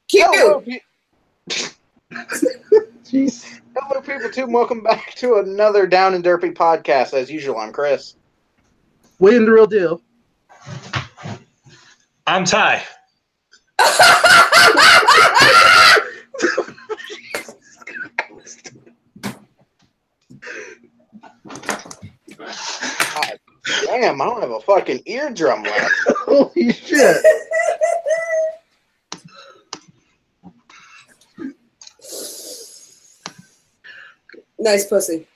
Hello, Jeez. hello, people, too. Welcome back to another Down and Derpy podcast. As usual, I'm Chris. Waiting the real deal. I'm Ty. God damn, I don't have a fucking eardrum left. Holy shit. Nice pussy.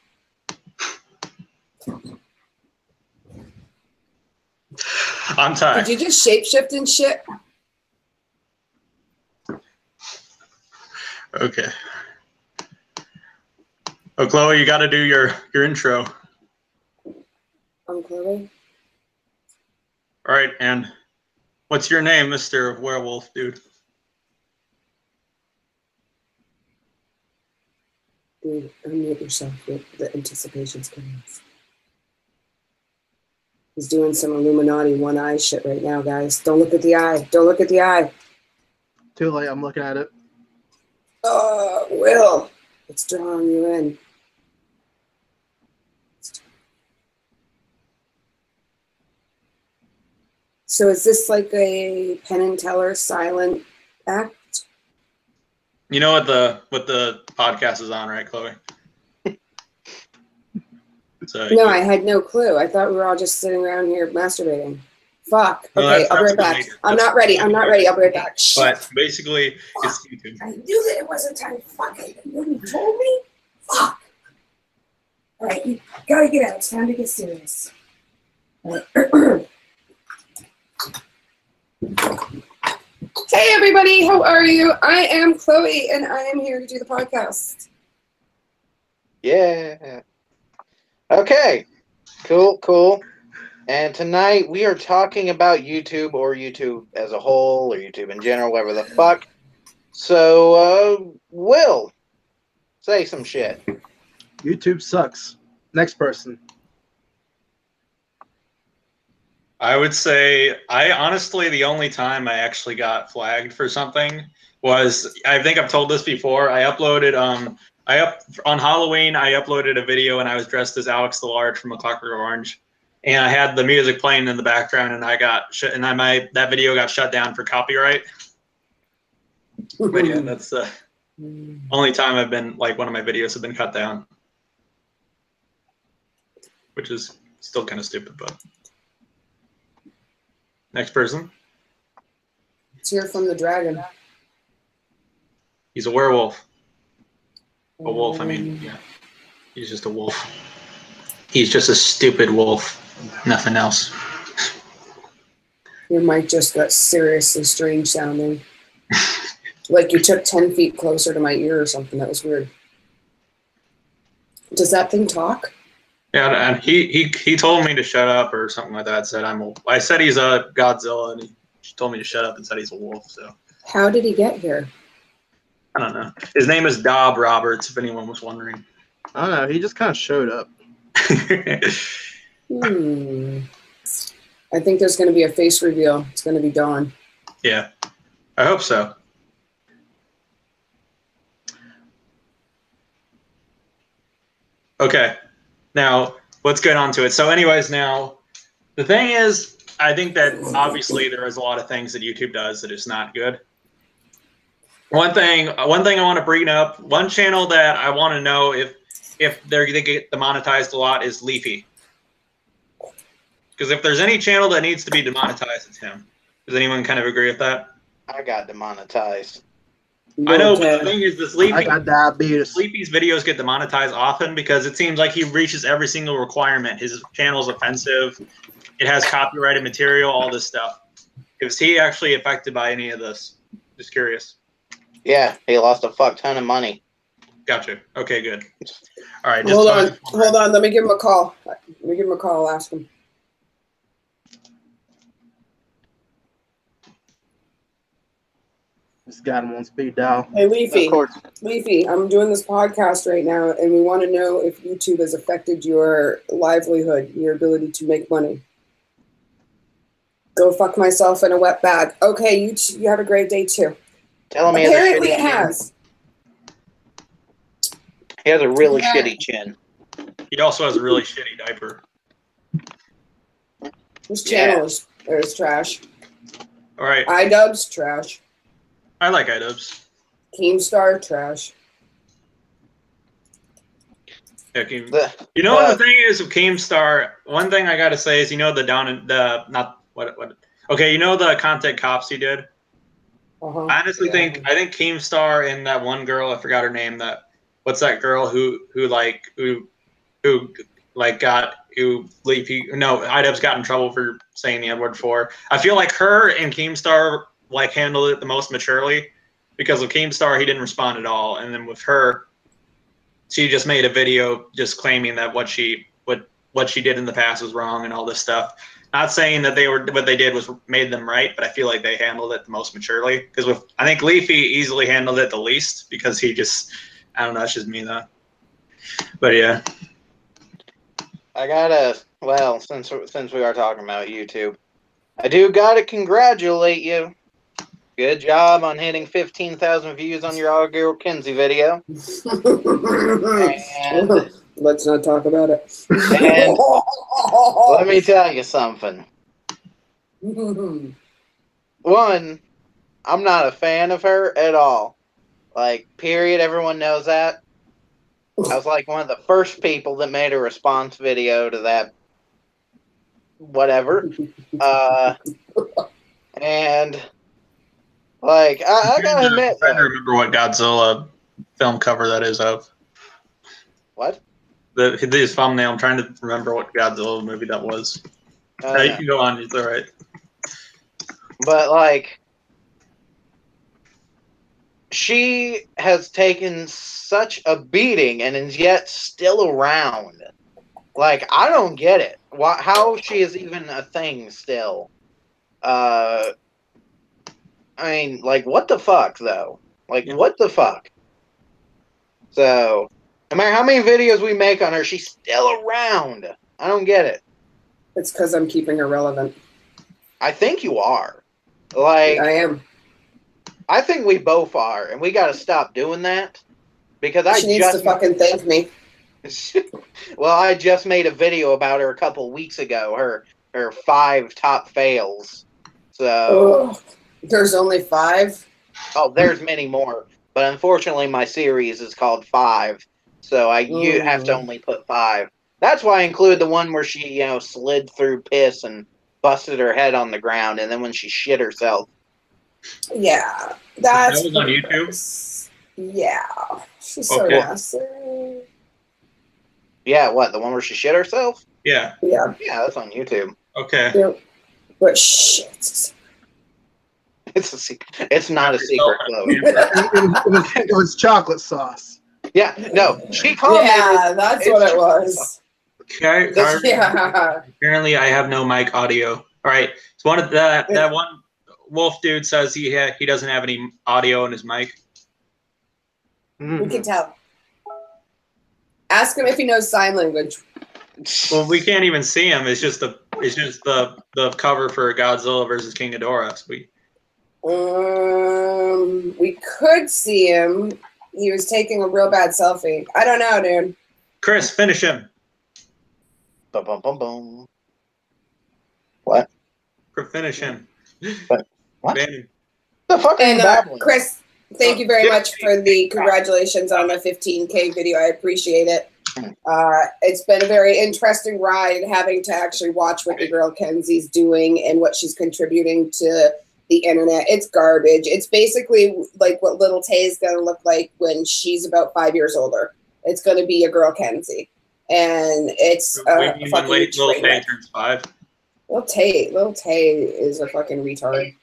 I'm Ty. Did you just shapeshift and shit? Okay. Oh, Chloe, you got to do your intro. I'm Chloe. All right, and what's your name, Mr. Werewolf, dude? Dude, unmute yourself. The anticipation's coming. He's doing some Illuminati one eye shit right now, guys. Don't look at the eye. Don't look at the eye. Too late, I'm looking at it. Oh, Will. It's drawing you in. So is this like a Penn and Teller silent act? You know what the podcast is on, right, Chloe? So, No, I had no clue. I thought we were all just sitting around here masturbating. Fuck. No, Okay, that's I'll be right back. later. I'm not ready. I'm not ready. I'll be right back. Shit. But basically, it's YouTube. I knew that it wasn't time. Fuck it. You told me? Fuck. All right, you gotta get out. It's time to get serious. All right. Hey, everybody. How are you? I am Chloe, and I am here to do the podcast. Yeah. Okay. Cool. And tonight we are talking about YouTube, or YouTube as a whole, or YouTube in general, whatever the fuck. So, Will, say some shit. YouTube sucks. Next person. I would say, honestly, the only time I actually got flagged for something was, I think I've told this before, I uploaded, on Halloween, I uploaded a video and I was dressed as Alex the Large from A Clockwork Orange. And I had the music playing in the background and I got shit, and that video got shut down for copyright. But yeah, that's the only time I've been, like, one of my videos have been cut down. Which is still kind of stupid, but. Next person. Let's hear from the dragon. He's a werewolf. A wolf, I mean, yeah. He's just a wolf. He's just a stupid wolf. Nothing else. Your mic just got seriously strange sounding. Like you took 10 feet closer to my ear or something. That was weird. Does that thing talk? Yeah, and he told me to shut up or something like that. I said he's a Godzilla, and he told me to shut up and said he's a wolf. So How did he get here? I don't know. His name is Dob Roberts, if anyone was wondering. I don't know, he just kind of showed up. I think there's going to be a face reveal. It's going to be Dawn. Yeah, I hope so. Okay. Now, let's get on to it. So anyways, now, the thing is, I think that obviously there is a lot of things that YouTube does that is not good. One thing I want to bring up, one channel that I want to know if they get demonetized a lot is Leafy. Because if there's any channel that needs to be demonetized, it's him. Does anyone kind of agree with that? I got demonetized. I know, but the thing is, I got diabetes. Sleepy's videos get demonetized often because it seems like he reaches every single requirement. His channel's offensive. It has copyrighted material, all this stuff. Is he actually affected by any of this? Just curious. Yeah, he lost a fuck ton of money. Gotcha. Okay, good. All right. Hold on. Let me give him a call. I'll ask him. Just got him on speed dial. Hey, Leafy. Of course. Leafy, I'm doing this podcast right now, and we want to know if YouTube has affected your livelihood, your ability to make money. Go fuck myself in a wet bag. Okay, you have a great day too. Tell me Apparently it has. He has a really Yeah. shitty chin. He also has a really shitty diaper. This channel is trash. All right. iDubbbz, trash. I like iDubbbz. Keemstar, trash. Yeah, you know what the thing is with Keemstar? One thing I gotta say is, you know, okay, you know the content cops he did? Uh-huh. I honestly think Keemstar and that one girl, I forgot her name, what's that girl who iDubbbz got in trouble for saying the N-word for. I feel like her and Keemstar like handled it the most maturely, because with Keemstar he didn't respond at all, and then with her, she just made a video just claiming that what she did in the past was wrong and all this stuff. Not saying that what they did was made them right, but I feel like they handled it the most maturely. Because I think Leafy easily handled it the least, because he just, I don't know, it's just me though. But yeah. Since we are talking about YouTube, I do gotta congratulate you. Good job on hitting 15,000 views on your All Girl Kenzie video. And let's not talk about it. And let me tell you something. One, I'm not a fan of her at all. Like, period. Everyone knows that. I was like one of the first people that made a response video to that. Whatever. And like, I gotta admit, I'm trying to remember what Godzilla film cover that is of. What? This thumbnail. I'm trying to remember what Godzilla movie that was. You can go on. It's all right. But like, she has taken such a beating and is yet still around. Like, I don't get it. How she is even a thing still. I mean, like, what the fuck, though? Like, what the fuck? So, no matter how many videos we make on her, she's still around. I don't get it. It's because I'm keeping her relevant. I think you are. Like, I am. I think we both are, and we got to stop doing that. Because she needs to fucking thank me. Well, I just made a video about her a couple weeks ago. Her 5 top fails. So there's only 5. Oh, there's many more, but unfortunately, my series is called 5, so you have to only put 5. That's why I include the one where she, slid through piss and busted her head on the ground, and then when she shit herself. Yeah, that was on YouTube. Yeah, she's so nasty. Yeah, what, the one where she shit herself? Yeah. Yeah. Yeah, that's on YouTube. Okay. Yep. But shit. It's a secret. It's not a secret, Chloe. It was chocolate sauce. Yeah, no, she commented. Yeah, that's what it was. Okay. Yeah. Apparently, I have no mic audio. All right. So one of that one wolf dude says he doesn't have any audio in his mic. We can tell. Ask him if he knows sign language. Well, we can't even see him. It's just the cover for Godzilla versus King Ghidorah. So we could see him. He was taking a real bad selfie. I don't know, dude. Chris, finish him. Bum, bum, bum, bum. What? Finish him. What? The fuck are you babbling? Chris, thank you very much for the congratulations on the 15K video. I appreciate it. It's been a very interesting ride having to actually watch what the girl Kenzie's doing and what she's contributing to the internet. It's garbage. It's basically like what Little Tay is going to look like when she's about 5 years older. It's going to be a girl Kenzie. And it's fucking Little Tay turns 5. Little Tay is a fucking retard.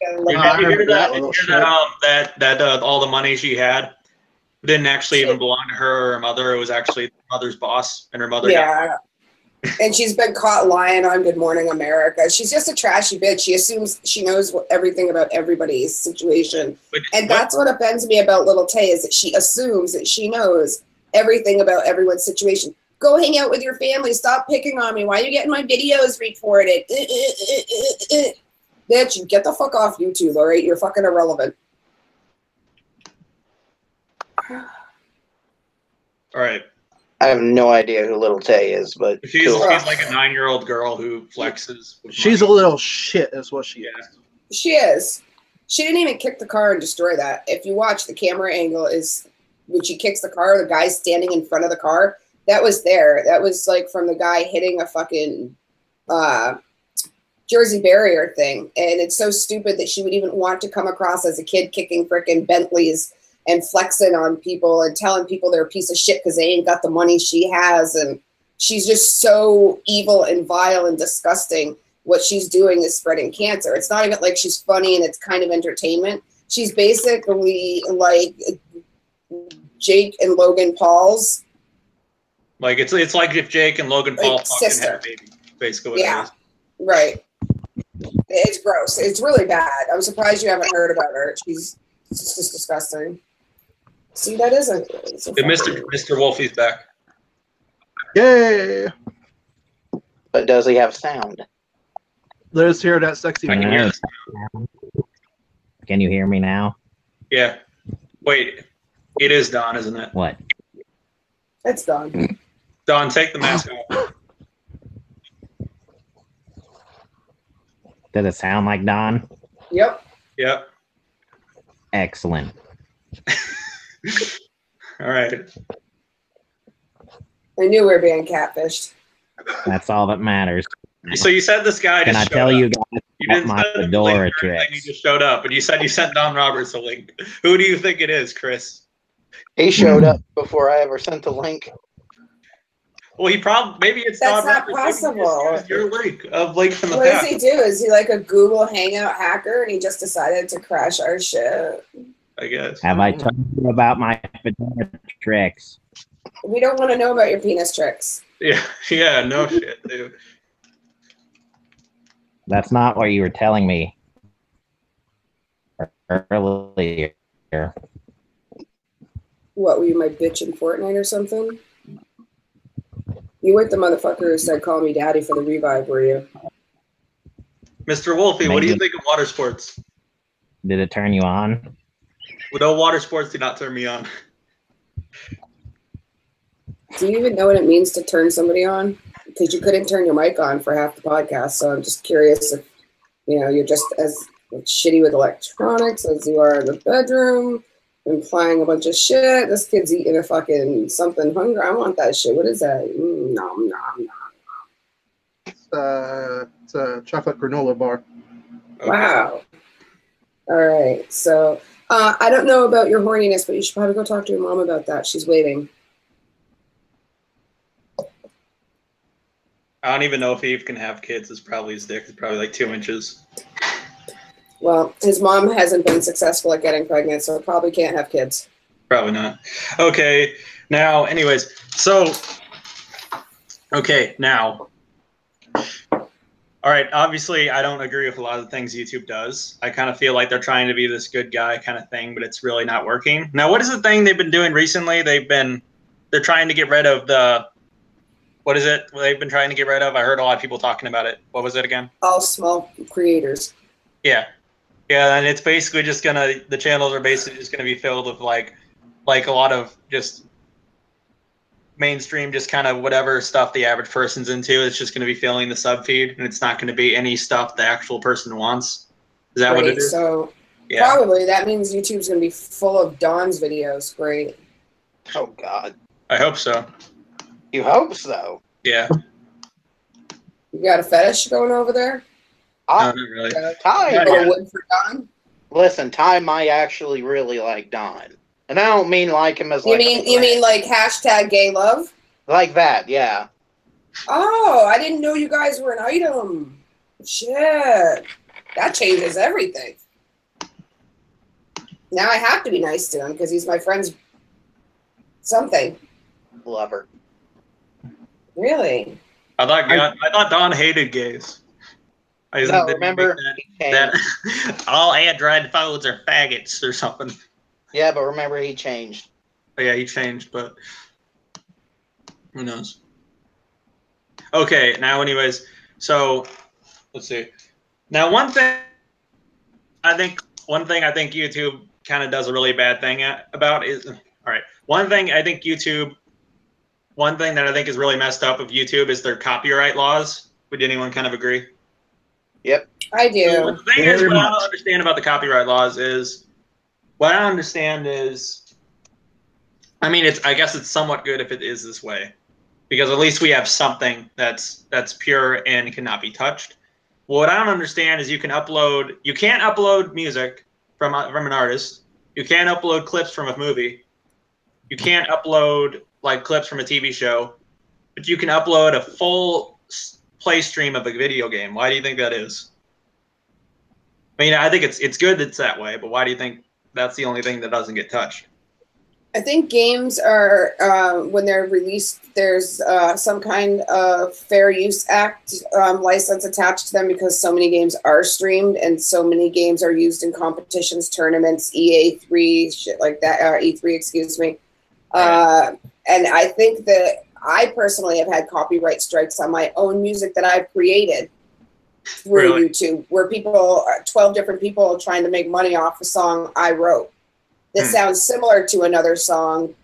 That all the money she had didn't actually even belong to her or her mother. It was actually her mother's boss, and her mother. Yeah, and she's been caught lying on Good Morning America. She's just a trashy bitch. She assumes she knows everything about everybody's situation, and that's what offends me about Little Tay is that she assumes that she knows everything about everyone's situation. Go hang out with your family. Stop picking on me. Why are you getting my videos reported? Bitch, get the fuck off YouTube, all right? You're fucking irrelevant. All right. I have no idea who Little Tay is, but She's cool. like a 9-year-old girl who flexes. With She's a money. little shit, is what she is. She is. She didn't even kick the car and destroy that. If you watch, the camera angle is when she kicks the car, the guy's standing in front of the car. That was there. That was like from the guy hitting a fucking Jersey barrier thing. And it's so stupid that she would even want to come across as a kid kicking frickin' Bentleys and flexing on people and telling people they're a piece of shit because they ain't got the money she has. And she's just so evil and vile and disgusting. What she's doing is spreading cancer. It's not even like she's funny and it's kind of entertainment. She's basically like Jake and Logan Paul's. Like it's like if Jake and Logan Paul fucking had a baby, basically. What Yeah, right. It's gross. It's really bad. I'm surprised you haven't heard about her. It's just disgusting. See, that is a Mr. Wolfie's back. Yay! But does he have sound? Let us hear that sexy. I can hear this. Can you hear me now? Yeah. Wait, it is Don, isn't it? What? It's done. Don, take the mask off. Does it sound like Don? Yep. Yep. Excellent. All right. I knew we were being catfished. That's all that matters. So you said this guy Can I just tell showed you up. guys You about didn't my send him the fedora link or anything, tricks? he just showed up, but you said you sent Don Roberts a link. Who do you think it is, Chris? He showed up before I ever sent the link. Well, he probably maybe it's That's Don not Roberts. Maybe he possible. just used your link of link from the What does past. he do? Is he like a Google Hangout hacker and he just decided to crash our shit? I guess. Have I told you about my fedora tricks? We don't want to know about your penis tricks. Yeah, no shit, dude. That's not what you were telling me earlier. What, were you my bitch in Fortnite or something? You weren't the motherfucker who said call me daddy for the revive, were you? Mr. Wolfie, what do you Maybe. think of water sports? Did it turn you on? Well, no, water sports do not turn me on. Do you even know what it means to turn somebody on? Because you couldn't turn your mic on for half the podcast, so I'm just curious if you're just as shitty with electronics as you are in the bedroom, implying a bunch of shit. This kid's eating a fucking something hungry. I want that shit. What is that? Nom nom nom. It's a chocolate granola bar. Okay. Wow. All right. So I don't know about your horniness, but you should probably go talk to your mom about that. She's waiting. I don't even know if Eve can have kids. It's probably his dick is probably like 2 inches. Well, his mom hasn't been successful at getting pregnant, so probably can't have kids. Probably not. Okay. Now, anyways, so okay, now. All right, obviously I don't agree with a lot of the things YouTube does. I kind of feel like they're trying to be this good guy kind of thing, but it's really not working. Now, what is the thing they've been doing recently? They're trying to get rid of what is it they've been trying to get rid of? I heard a lot of people talking about it. What was it again? All small creators. Yeah. Yeah, and it's basically just the channels are basically just gonna be filled with like a lot of just mainstream, just kind of whatever stuff the average person's into. It's just gonna be filling the sub feed, and it's not gonna be any stuff the actual person wants. Is that what it is? So Yeah. probably that means YouTube's gonna be full of Don's videos. Great. Oh God. I hope so. You hope so. Yeah. You got a fetish going over there? No, I, not really. Ty, Yeah. A little wood for Don? listen, Ty might actually really like Don, and I don't mean like him as You like mean like hashtag gay love? like that. Yeah. Oh, I didn't know you guys were an item. Shit. That changes everything. Now I have to be nice to him because he's my friend's something. Lover. Really? I thought Don hated gays. No, remember he that changed. all Android phones are faggots or something. Yeah, but remember he changed. Oh, yeah, he changed, but who knows? Okay, now anyways, so let's see. Now one thing I think YouTube kind of does a really bad thing about is, all right, one thing I think YouTube, one thing that I think is really messed up of YouTube is their copyright laws. Would anyone kind of agree? Yep. I do. So the thing is, Very what I much. don't understand about the copyright laws is, what I don't understand is, I mean, I guess it's somewhat good if it is this way, because at least we have something that's pure and cannot be touched. What I don't understand is you can't upload music from an artist. You can't upload clips from a movie. You can't upload like clips from a TV show, but you can upload a full play stream of a video game. Why do you think that is? I mean, I think it's good that it's that way, but why do you think that's the only thing that doesn't get touched? I think games are, when they're released, there's some kind of Fair Use Act license attached to them because so many games are streamed and so many games are used in competitions, tournaments, EA3, shit like that, E3, excuse me. And I think that I personally have had copyright strikes on my own music that I've created through YouTube, where 12 different people are trying to make money off a song I wrote that sounds similar to another song.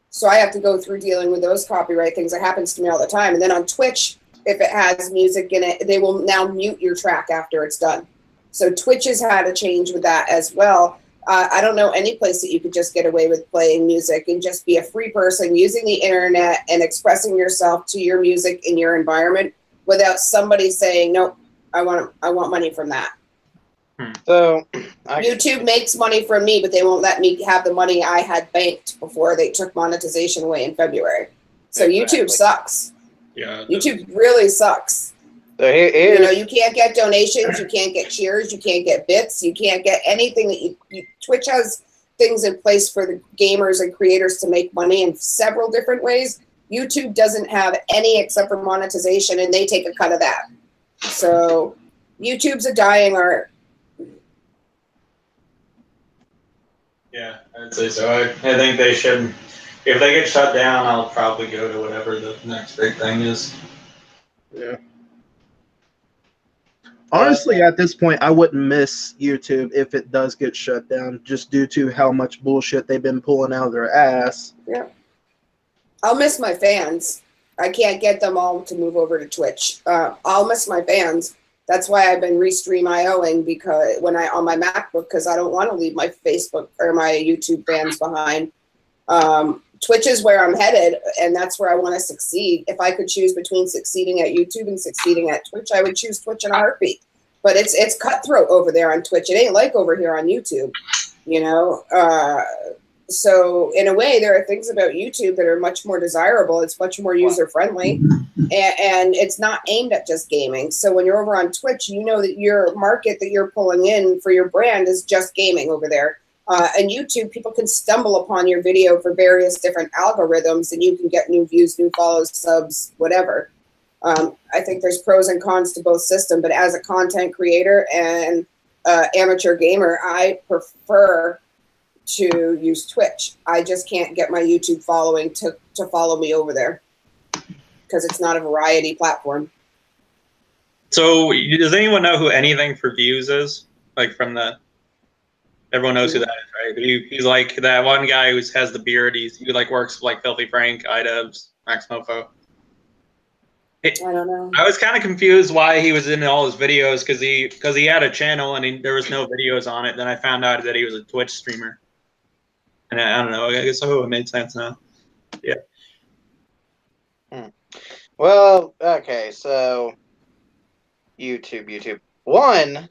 So I have to go through dealing with those copyright things. That happens to me all the time. And then on Twitch, if it has music in it, they will now mute your track after it's done. So Twitch has had a change with that as well. I don't know any place that you could just get away with playing music and just be a free person using the internet and expressing yourself to your music in your environment without somebody saying, nope, I want money from that. So YouTube makes money from me, but they won't let me have the money I had banked before they took monetization away in February. So Exactly. YouTube sucks. Yeah. YouTube really sucks. So You know, you can't get donations, you can't get cheers, you can't get bits, you can't get anything that Twitch has things in place for the gamers and creators to make money in several different ways. YouTube doesn't have any except for monetization, and they take a cut of that. So YouTube's a dying art. Yeah, I'd say so. I think they should. If they get shut down, I'll probably go to whatever the next big thing is. Yeah. Honestly, at this point, I wouldn't miss YouTube if it does get shut down, just due to how much bullshit they've been pulling out of their ass. Yeah. I'll miss my fans. I can't get them all to move over to Twitch. I'll miss my fans. That's why I've been Restream.ioing because on my MacBook, because I don't want to leave my Facebook or my YouTube fans behind. Twitch is where I'm headed, and that's where I want to succeed. If I could choose between succeeding at YouTube and succeeding at Twitch, I would choose Twitch in a heartbeat. But it's cutthroat over there on Twitch. It ain't like over here on YouTube, you know. So in a way, there are things about YouTube that are much more desirable. It's much more user friendly, and it's not aimed at just gaming. So when you're over on Twitch, you know that your market that you're pulling in for your brand is just gaming over there. And YouTube, people can stumble upon your video for various different algorithms, and you can get new views, new follows, subs, whatever. I think there's pros and cons to both systems, but as a content creator and amateur gamer, I prefer to use Twitch. I just can't get my YouTube following to follow me over there because it's not a variety platform. So does anyone know who Anything for Views is? Like from the, everyone knows who that is, right? He's like that one guy who has the beard. He like works with like Filthy Frank, iDubbbz, Max Mofo. I don't know. I was kind of confused why he was in all his videos because he had a channel and there was no videos on it. Then I found out that he was a Twitch streamer. And I don't know. I guess it made sense now. Yeah. Well, okay, so YouTube. One,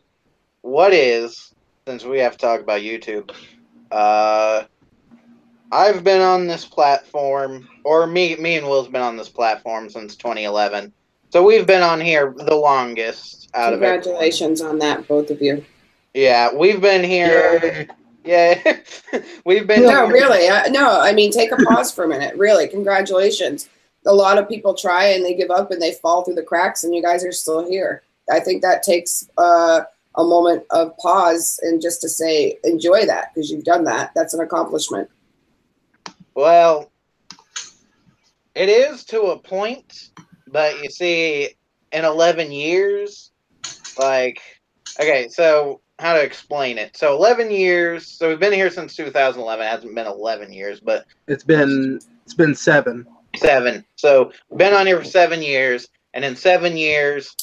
since we have to talk about YouTube, I've been on this platform, or me and Will's been on this platform since 2011. So we've been on here the longest out of everyone. Congratulations on that, both of you. Yeah, we've been here. Yeah, we've been. No, really. No, I mean, take a pause for a minute. Really, congratulations. A lot of people try and they give up and they fall through the cracks, and you guys are still here. I think that takes a moment of pause and just to say, enjoy that because you've done that. That's an accomplishment. Well, it is to a point, but you see, in 11 years, like, okay, so how to explain it. So 11 years. So we've been here since 2011. It hasn't been 11 years, but It's been 7. 7. So we've been on here for 7 years, and in 7 years,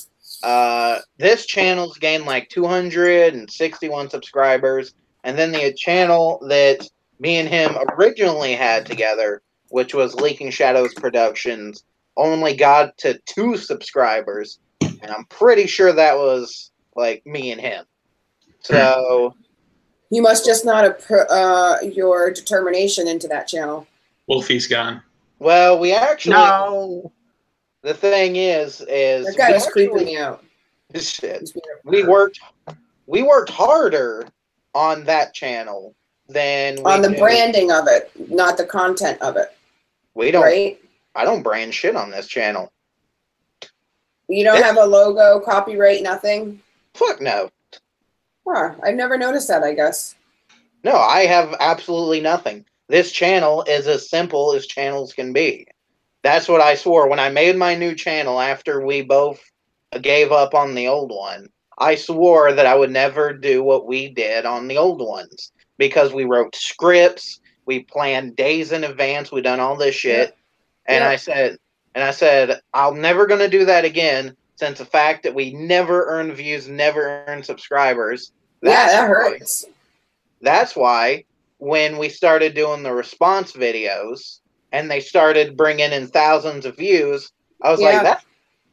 this channel's gained like 261 subscribers, and then the channel that me and him originally had together, which was Leaking Shadows Productions, only got to 2 subscribers, and I'm pretty sure that was like me and him. So You must just not have put your determination into that channel. Wolfie's gone. well, we actually No. the thing is That guy we was creeping actually- me out. shit. He's being a We perv. worked harder on that channel than we on the do- branding of it, not the content of it, We don't. right? I don't brand shit on this channel. You don't have a logo, copyright, nothing? Fuck no. Huh, I've never noticed that, I guess. No, I have absolutely nothing. This channel is as simple as channels can be. That's what I swore when I made my new channel after we both gave up on the old one. I swore that I would never do what we did on the old ones because we wrote scripts, we planned days in advance, we done all this shit. And Yep. I said, I'm never going to do that again since the fact that we never earn views, never earn subscribers. Yeah, that why- hurts. That's why when we started doing the response videos and they started bringing in thousands of views, I was Yeah. like,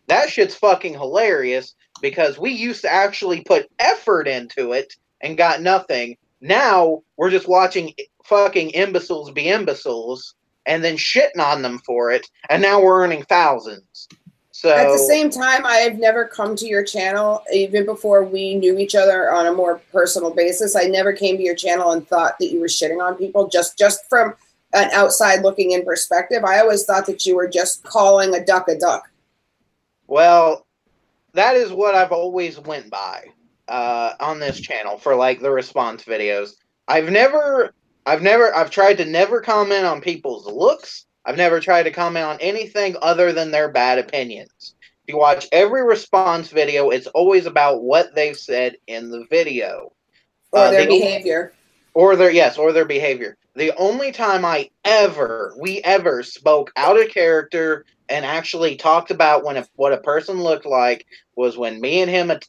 that shit's fucking hilarious because we used to actually put effort into it and got nothing. Now we're just watching fucking imbeciles be imbeciles and then shitting on them for it, and now we're earning thousands. So At the same time, I have never come to your channel, even before we knew each other on a more personal basis. I never came to your channel and thought that you were shitting on people, just from an outside looking in perspective. I always thought that you were just calling a duck a duck. well, that is what I've always went by on this channel for like the response videos. I've tried to never comment on people's looks. I've never tried to comment on anything other than their bad opinions. If you watch every response video, it's always about what they've said in the video. Or their the- behavior. Or their behavior. The only time we ever spoke out of character and actually talked about what a person looked like was when me and him it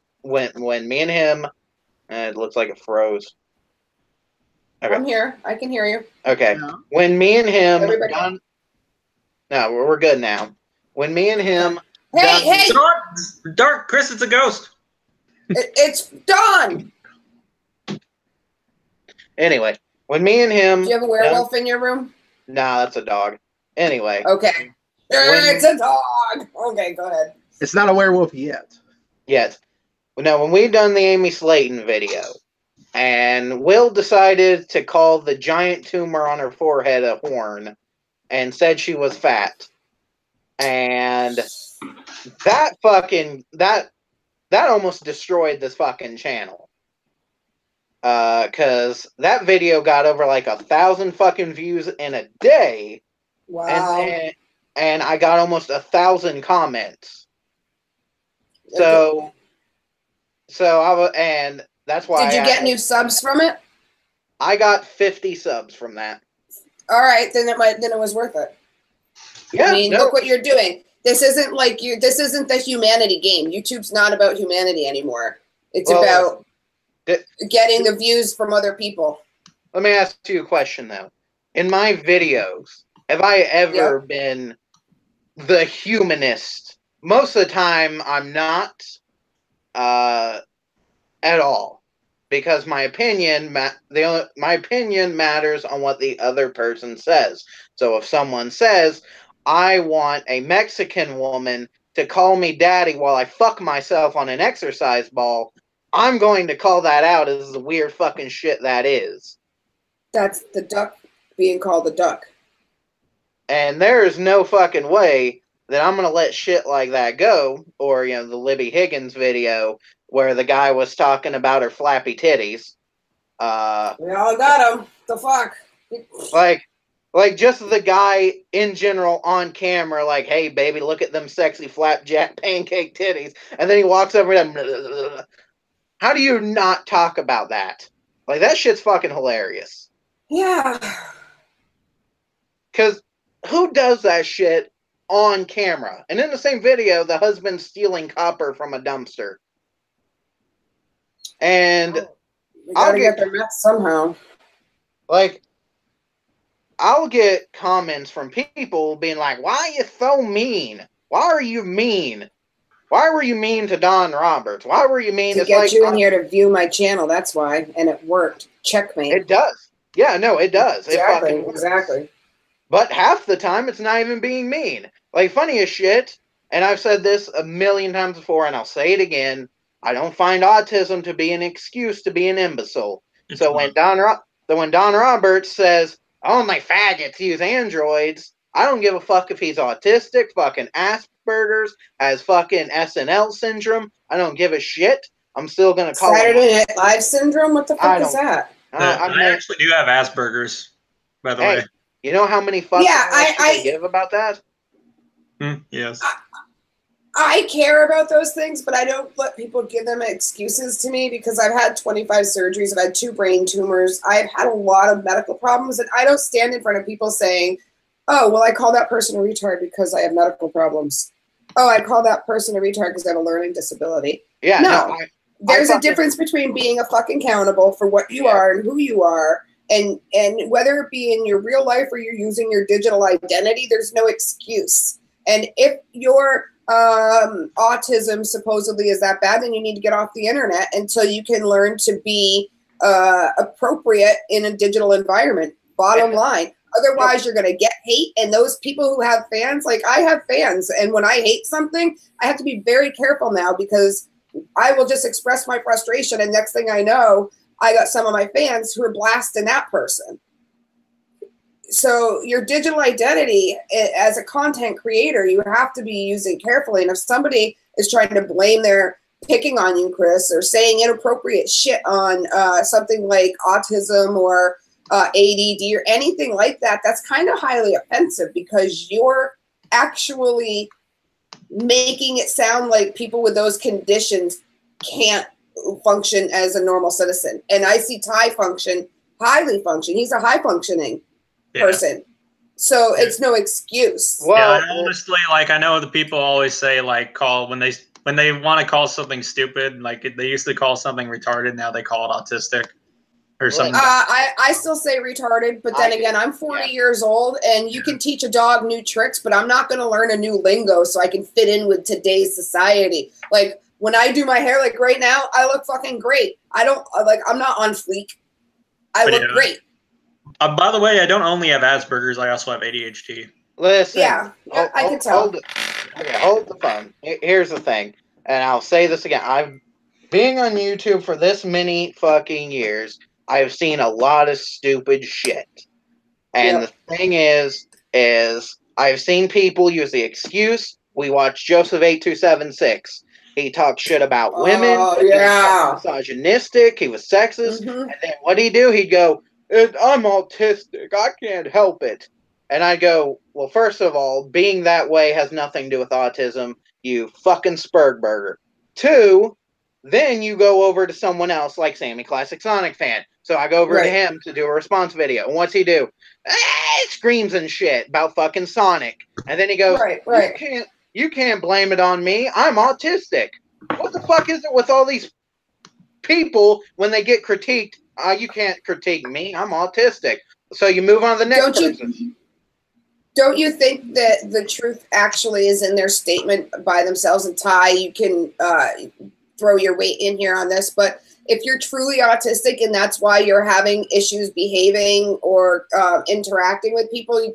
looks like it froze. Okay. I'm here. I can hear you. Okay. Yeah. When me and him Everybody- no, we're good now. When me and him Hey, done- hey! Dark, Chris, it's a ghost. It's done! Anyway, when me and him Do you have a werewolf in your room? Nah, that's a dog. Anyway. Okay. It's a dog! Okay, go ahead. It's not a werewolf yet. Yes. Now, when we done the Amy Slayton video, and Will decided to call the giant tumor on her forehead a horn, and said she was fat, and that almost destroyed this fucking channel. Cause that video got over like 1,000 fucking views in a day, Wow. and I got almost 1,000 comments. So and that's why Did you get new subs from it? I got 50 subs from that. All right, then it was worth it. Yeah, I mean, no, look what you're doing. This isn't this isn't the humanity game. YouTube's not about humanity anymore. It's Well, about th- getting the views from other people. let me ask you a question though. In my videos, have I ever been the humanist? Most of the time, I'm not at all, because my opinion matters on what the other person says. So if someone says, I want a Mexican woman to call me daddy while I fuck myself on an exercise ball, I'm going to call that out as the weird fucking shit that is. That's the duck being called a duck. And there is no fucking way that I'm going to let shit like that go. Or, the Libby Higgins video where the guy was talking about her flappy titties. We all got them. The fuck? Like just the guy in general on camera, like, hey, baby, look at them sexy flapjack pancake titties. And then he walks over and How do you not talk about that? Like, that shit's fucking hilarious. Yeah. Because who does that shit on camera? And in the same video, the husband's stealing copper from a dumpster. And We gotta get their mess somehow. Like, I'll get comments from people being like, why are you so mean? Why are you mean? Why were you mean to Don Roberts? Why were you mean to get like, you in here to view my channel? That's why, and it worked. Checkmate. It does. Yeah, no, it does. Exactly. It exactly. But half the time, it's not even being mean. Like, funny as shit. And I've said this a million times before, and I'll say it again. I don't find autism to be an excuse to be an imbecile. So when Don Roberts says, "Only faggots use androids," I don't give a fuck if he's autistic, fucking Asperger's, has fucking SNL syndrome. I don't give a shit. I'm still gonna call Saturday Night Live syndrome. What the fuck is that? I actually do have Asperger's, by the way. You know how many fucks I give about that? Yes. I care about those things, but I don't let people give them excuses to me because I've had 25 surgeries. I've had 2 brain tumors. I've had a lot of medical problems, and I don't stand in front of people saying, oh, well, I call that person a retard because I have medical problems. Oh, I call that person a retard because I have a learning disability. Yeah, no. There's a difference between being a fucking accountable for what you are and who you are, and whether it be in your real life or you're using your digital identity, there's no excuse. And if your autism supposedly is that bad, then you need to get off the internet until you can learn to be appropriate in a digital environment. Bottom line. Otherwise, you're going to get hate. And those people who have fans, like I have fans, and when I hate something, I have to be very careful now because I will just express my frustration. And next thing I know, I got some of my fans who are blasting that person. So your digital identity as a content creator, you have to be using carefully. And if somebody is trying to blame their picking on you, Chris, or saying inappropriate shit on something like autism or ADD or anything like that, that's kind of highly offensive because you're actually making it sound like people with those conditions can't function as a normal citizen. And I see Ty highly function. He's a high functioning person. So it's no excuse. Well, honestly, like I know the people always say like when they want to call something stupid, like they used to call something retarded, now they call it autistic or something. I still say retarded, but then again, I'm 40 years old, and you can teach a dog new tricks, but I'm not going to learn a new lingo so I can fit in with today's society. Like when I do my hair, like right now, I look fucking great. I'm not on fleek. I look great. By the way, I don't only have Asperger's, I also have ADHD. Listen. Yeah, I can tell. Hold the phone. Here's the thing, and I'll say this again. Being on YouTube for this many fucking years, I've seen a lot of stupid shit. And the thing is I've seen people use the excuse. We watched Joseph 8276. He talked shit about women. Oh, He was misogynistic. He was sexist. And then what'd he do? He'd go, I'm autistic. I can't help it. And I'd go, well, first of all, being that way has nothing to do with autism, you fucking Spurgberger. 2, then you go over to someone else like Sammy Classic Sonic fan. So I go over to him to do a response video. And what's he do? Screams and shit about fucking Sonic. And then he goes, You can't blame it on me. I'm autistic. What the fuck is it with all these people when they get critiqued? You can't critique me. I'm autistic. So you move on to the next person. Don't you think that the truth actually is in their statement by themselves? And Ty, you can throw your weight in here on this, but if you're truly autistic and that's why you're having issues behaving or interacting with people,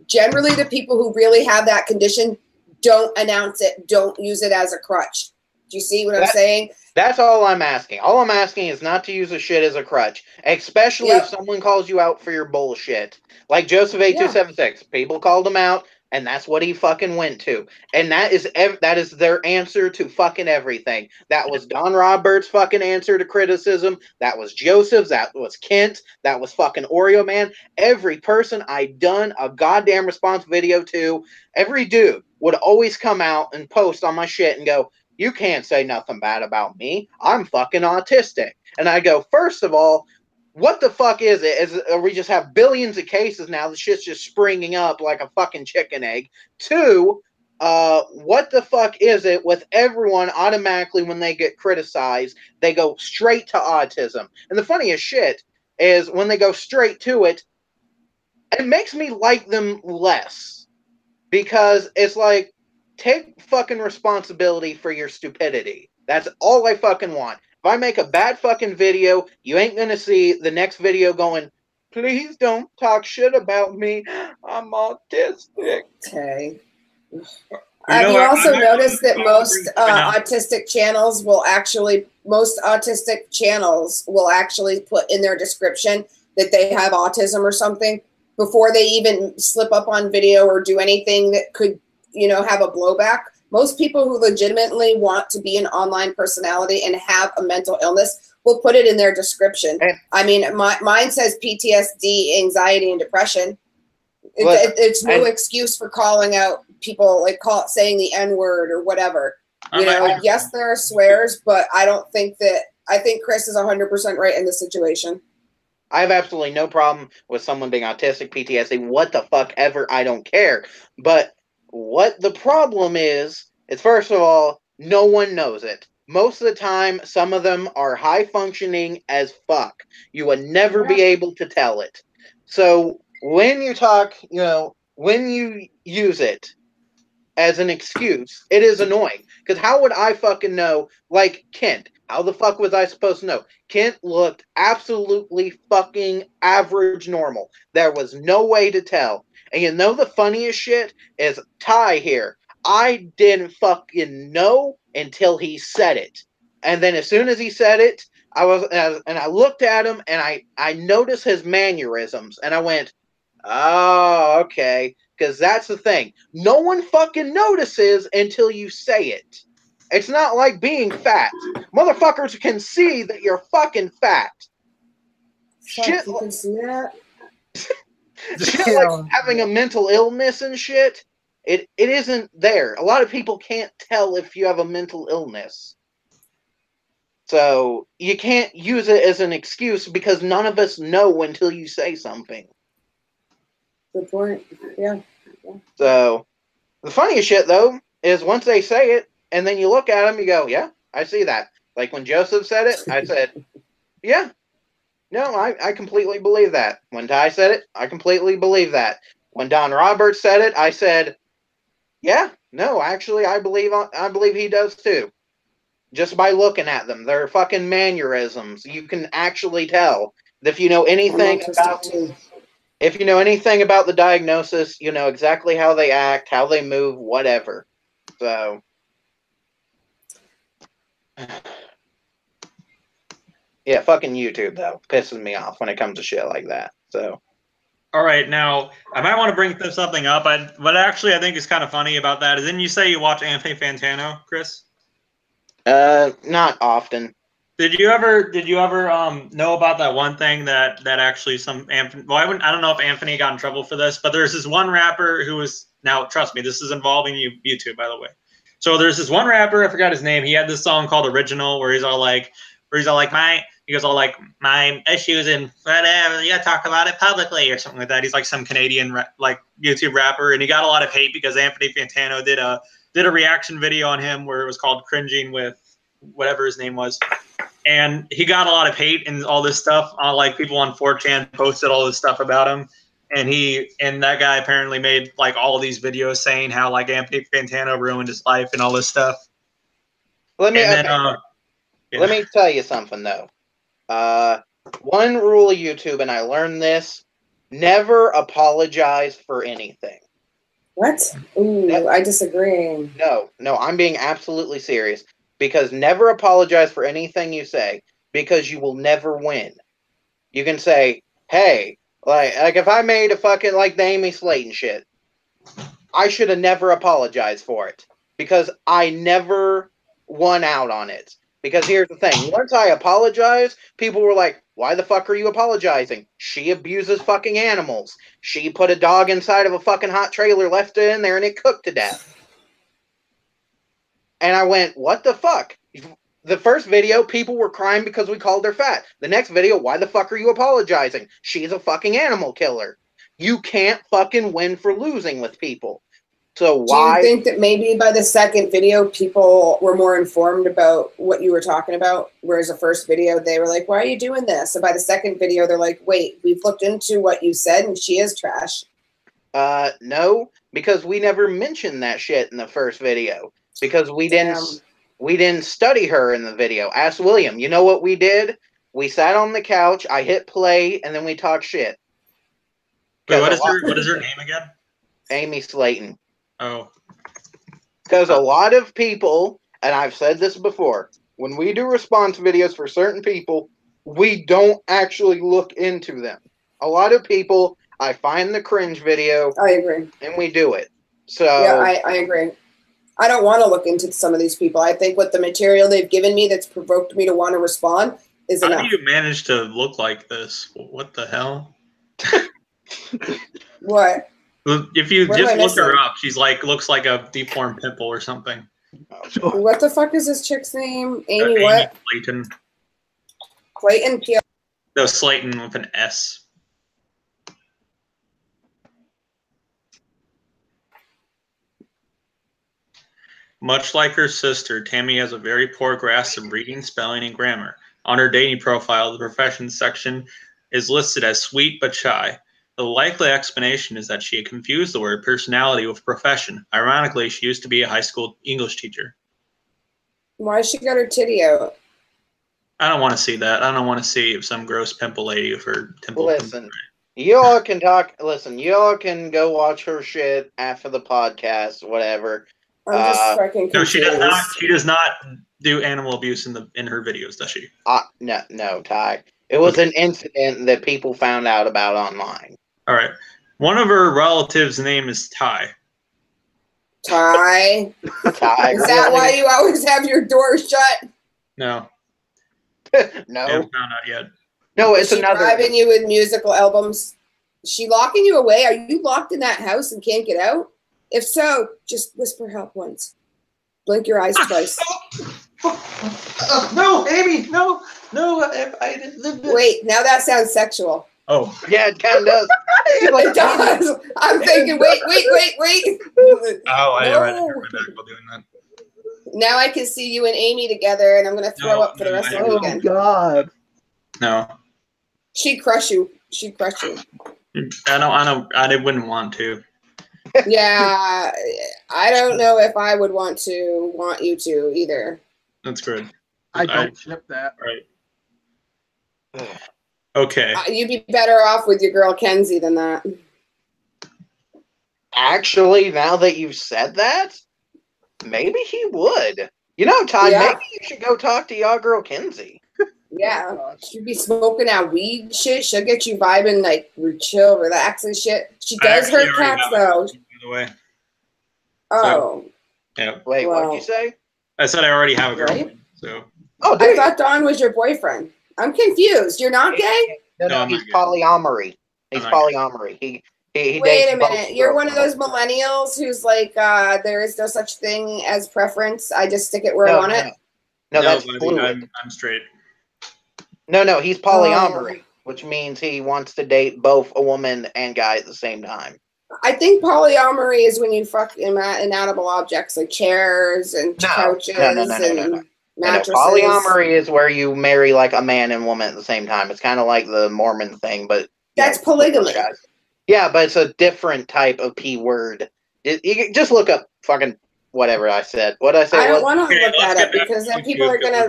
generally the people who really have that condition don't announce it, don't use it as a crutch. Do you see what I'm saying? That's all I'm asking. All I'm asking is not to use the shit as a crutch, especially if someone calls you out for your bullshit. Like Joseph 8276. People called him out, and that's what he fucking went to. And that is their answer to fucking everything. That was Don Roberts' fucking answer to criticism. That was Joseph's. That was Kent. That was fucking Oreo Man. Every person I done a goddamn response video to, every dude would always come out and post on my shit and go, you can't say nothing bad about me. I'm fucking autistic. And I go, first of all, what the fuck is it? We just have billions of cases now. The shit's just springing up like a fucking chicken egg. Two, what the fuck is it with everyone automatically when they get criticized, they go straight to autism? And the funniest shit is when they go straight to it, it makes me like them less. Because it's like, take fucking responsibility for your stupidity. That's all I fucking want. If I make a bad fucking video, you ain't gonna see the next video going, please don't talk shit about me. I'm autistic. Okay. Have you also noticed that most autistic channels will actually put in their description that they have autism or something before they even slip up on video or do anything that could, have a blowback? Most people who legitimately want to be an online personality and have a mental illness will put it in their description. I mean, mine says PTSD, anxiety, and depression. It's no excuse for calling out people, like saying the N-word or whatever. Yes, there are swears, but I think Chris is 100% right in this situation. I have absolutely no problem with someone being autistic, PTSD, what the fuck ever, I don't care. But what the problem is first of all, no one knows it. Most of the time, some of them are high functioning as fuck. You would never be able to tell it. So when you talk, when you use it as an excuse, it is annoying. Because how would I fucking know? Like Kent, how the fuck was I supposed to know? Kent looked absolutely fucking average normal. There was no way to tell. And the funniest shit is Ty here. I didn't fucking know until he said it. And then as soon as he said it, I looked at him and I noticed his mannerisms and I went, oh, okay. Because that's the thing. No one fucking notices until you say it. It's not like being fat. Motherfuckers can see that you're fucking fat. Shit, you can see that? Shit like having a mental illness and shit, it isn't there. A lot of people can't tell if you have a mental illness. So you can't use it as an excuse because none of us know until you say something. Good point. Yeah. So the funniest shit though is once they say it and then you look at them, you go, yeah, I see that. Like when Joseph said it, I said, yeah. No, I completely believe that. When Ty said it, I completely believe that. When Don Roberts said it, I said, yeah, no, actually, I believe he does too. Just by looking at them, their fucking mannerisms, you can actually tell. If you know anything about the diagnosis, you know exactly how they act, how they move, whatever. So. Yeah, fucking YouTube, though, pisses me off when it comes to shit like that. So, all right, now, I might want to bring something up. What actually I think is kind of funny about that is, didn't you say you watch Anthony Fantano, Chris? Not often. Did you ever know about that one thing that actually I don't know if Anthony got in trouble for this, but there's this one rapper who was, now trust me, this is involving YouTube, by the way. So there's this one rapper, I forgot his name. He had this song called Original where he's all like my issues and whatever, you gotta talk about it publicly or something like that. He's like some Canadian like YouTube rapper, and he got a lot of hate because Anthony Fantano did a reaction video on him where it was called Cringing with whatever his name was. And he got a lot of hate and all this stuff. Like people on 4chan posted all this stuff about him. And that guy apparently made like all of these videos saying how like Anthony Fantano ruined his life and all this stuff. Let me tell you something though. One rule of YouTube, and I learned this: never apologize for anything. What? Ooh, I disagree. No, I'm being absolutely serious. Because never apologize for anything you say, because you will never win. You can say, hey, like if I made a fucking like the Amy Slayton shit, I should have never apologized for it. Because I never won out on it. Because here's the thing, once I apologized, people were like, why the fuck are you apologizing? She abuses fucking animals. She put a dog inside of a fucking hot trailer, left it in there, and it cooked to death. And I went, what the fuck? The first video, people were crying because we called her fat. The next video, why the fuck are you apologizing? She's a fucking animal killer. You can't fucking win for losing with people. So why? Do you think that maybe by the second video, people were more informed about what you were talking about? Whereas the first video, they were like, why are you doing this? And by the second video, they're like, wait, we've looked into what you said and she is trash. No, because we never mentioned that shit in the first video. Because we didn't study her in the video. Ask William. You know what we did? We sat on the couch, I hit play, and then we talked shit. Wait, what is her name again? Amy Slayton. Oh. Because a lot of people, and I've said this before, when we do response videos for certain people, we don't actually look into them. A lot of people, I find the cringe video. I agree. And we do it. So yeah, I agree. I don't want to look into some of these people. I think with the material they've given me that's provoked me to want to respond is enough. How do you manage to look like this? What the hell? What? If you just look her up, she's like looks like a deformed pimple or something. What the fuck is this chick's name? Amy what? Slayton. Clayton P. No, Slayton with an S. Much like her sister, Tammy has a very poor grasp of reading, spelling, and grammar. On her dating profile, the professions section is listed as sweet but shy. The likely explanation is that she had confused the word personality with profession. Ironically, she used to be a high school English teacher. Why she got her titty out? I don't want to see that. I don't want to see some gross pimple lady with her temple. Listen, y'all can talk. Listen, y'all can go watch her shit after the podcast, whatever. I'm just fucking confused. No, she does not. She does not do animal abuse in her videos, does she? No, Ty. It was an incident that people found out about online. All right. One of her relatives' name is Ty. Ty? Ty. Is that why you always have your door shut? No. No. I haven't found out yet. No, it's Is she another. bribing you with musical albums? Is she locking you away? Are you locked in that house and can't get out? If so, just whisper help once. Blink your eyes twice. No, Amy, no. Wait, now that sounds sexual. Oh. Yeah, it kind of does. It does. I'm thinking, wait. Oh, I never back while doing that. Now I can see you and Amy together, and I'm going to throw up for the rest of the weekend. Oh, God. No. She'd crush you. I wouldn't want to. Yeah, I don't know if I would want you to either. That's good. I don't ship that. Right. Okay. You'd be better off with your girl Kenzie than that. Actually, now that you've said that, maybe he would. You know, Ty, maybe you should go talk to y'all girl Kenzie. Yeah, she'd be smoking that weed shit. She'll get you vibing, like, chill, relax and shit. She does hurt cats, though. By the way. Oh. So, yeah. Wait, what did you say? I said I already have a girlfriend. Right? So. Oh, I thought Don was your boyfriend. I'm confused. You're not gay? No, he's polyamory. He's polyamory. He Wait a minute. You're one of those millennials who's like, there is no such thing as preference. I just stick it where I want it. No, that's fluid. I'm straight. No, he's polyamory, which means he wants to date both a woman and guy at the same time. I think polyamory is when you fuck inedible objects like chairs and couches and mattresses. Polyamory is where you marry like a man and woman at the same time. It's kind of like the Mormon thing, but that's polygamy. Yeah, but it's a different type of P word. You just look up fucking whatever I said. What I say? I don't want to look that up because then people are gonna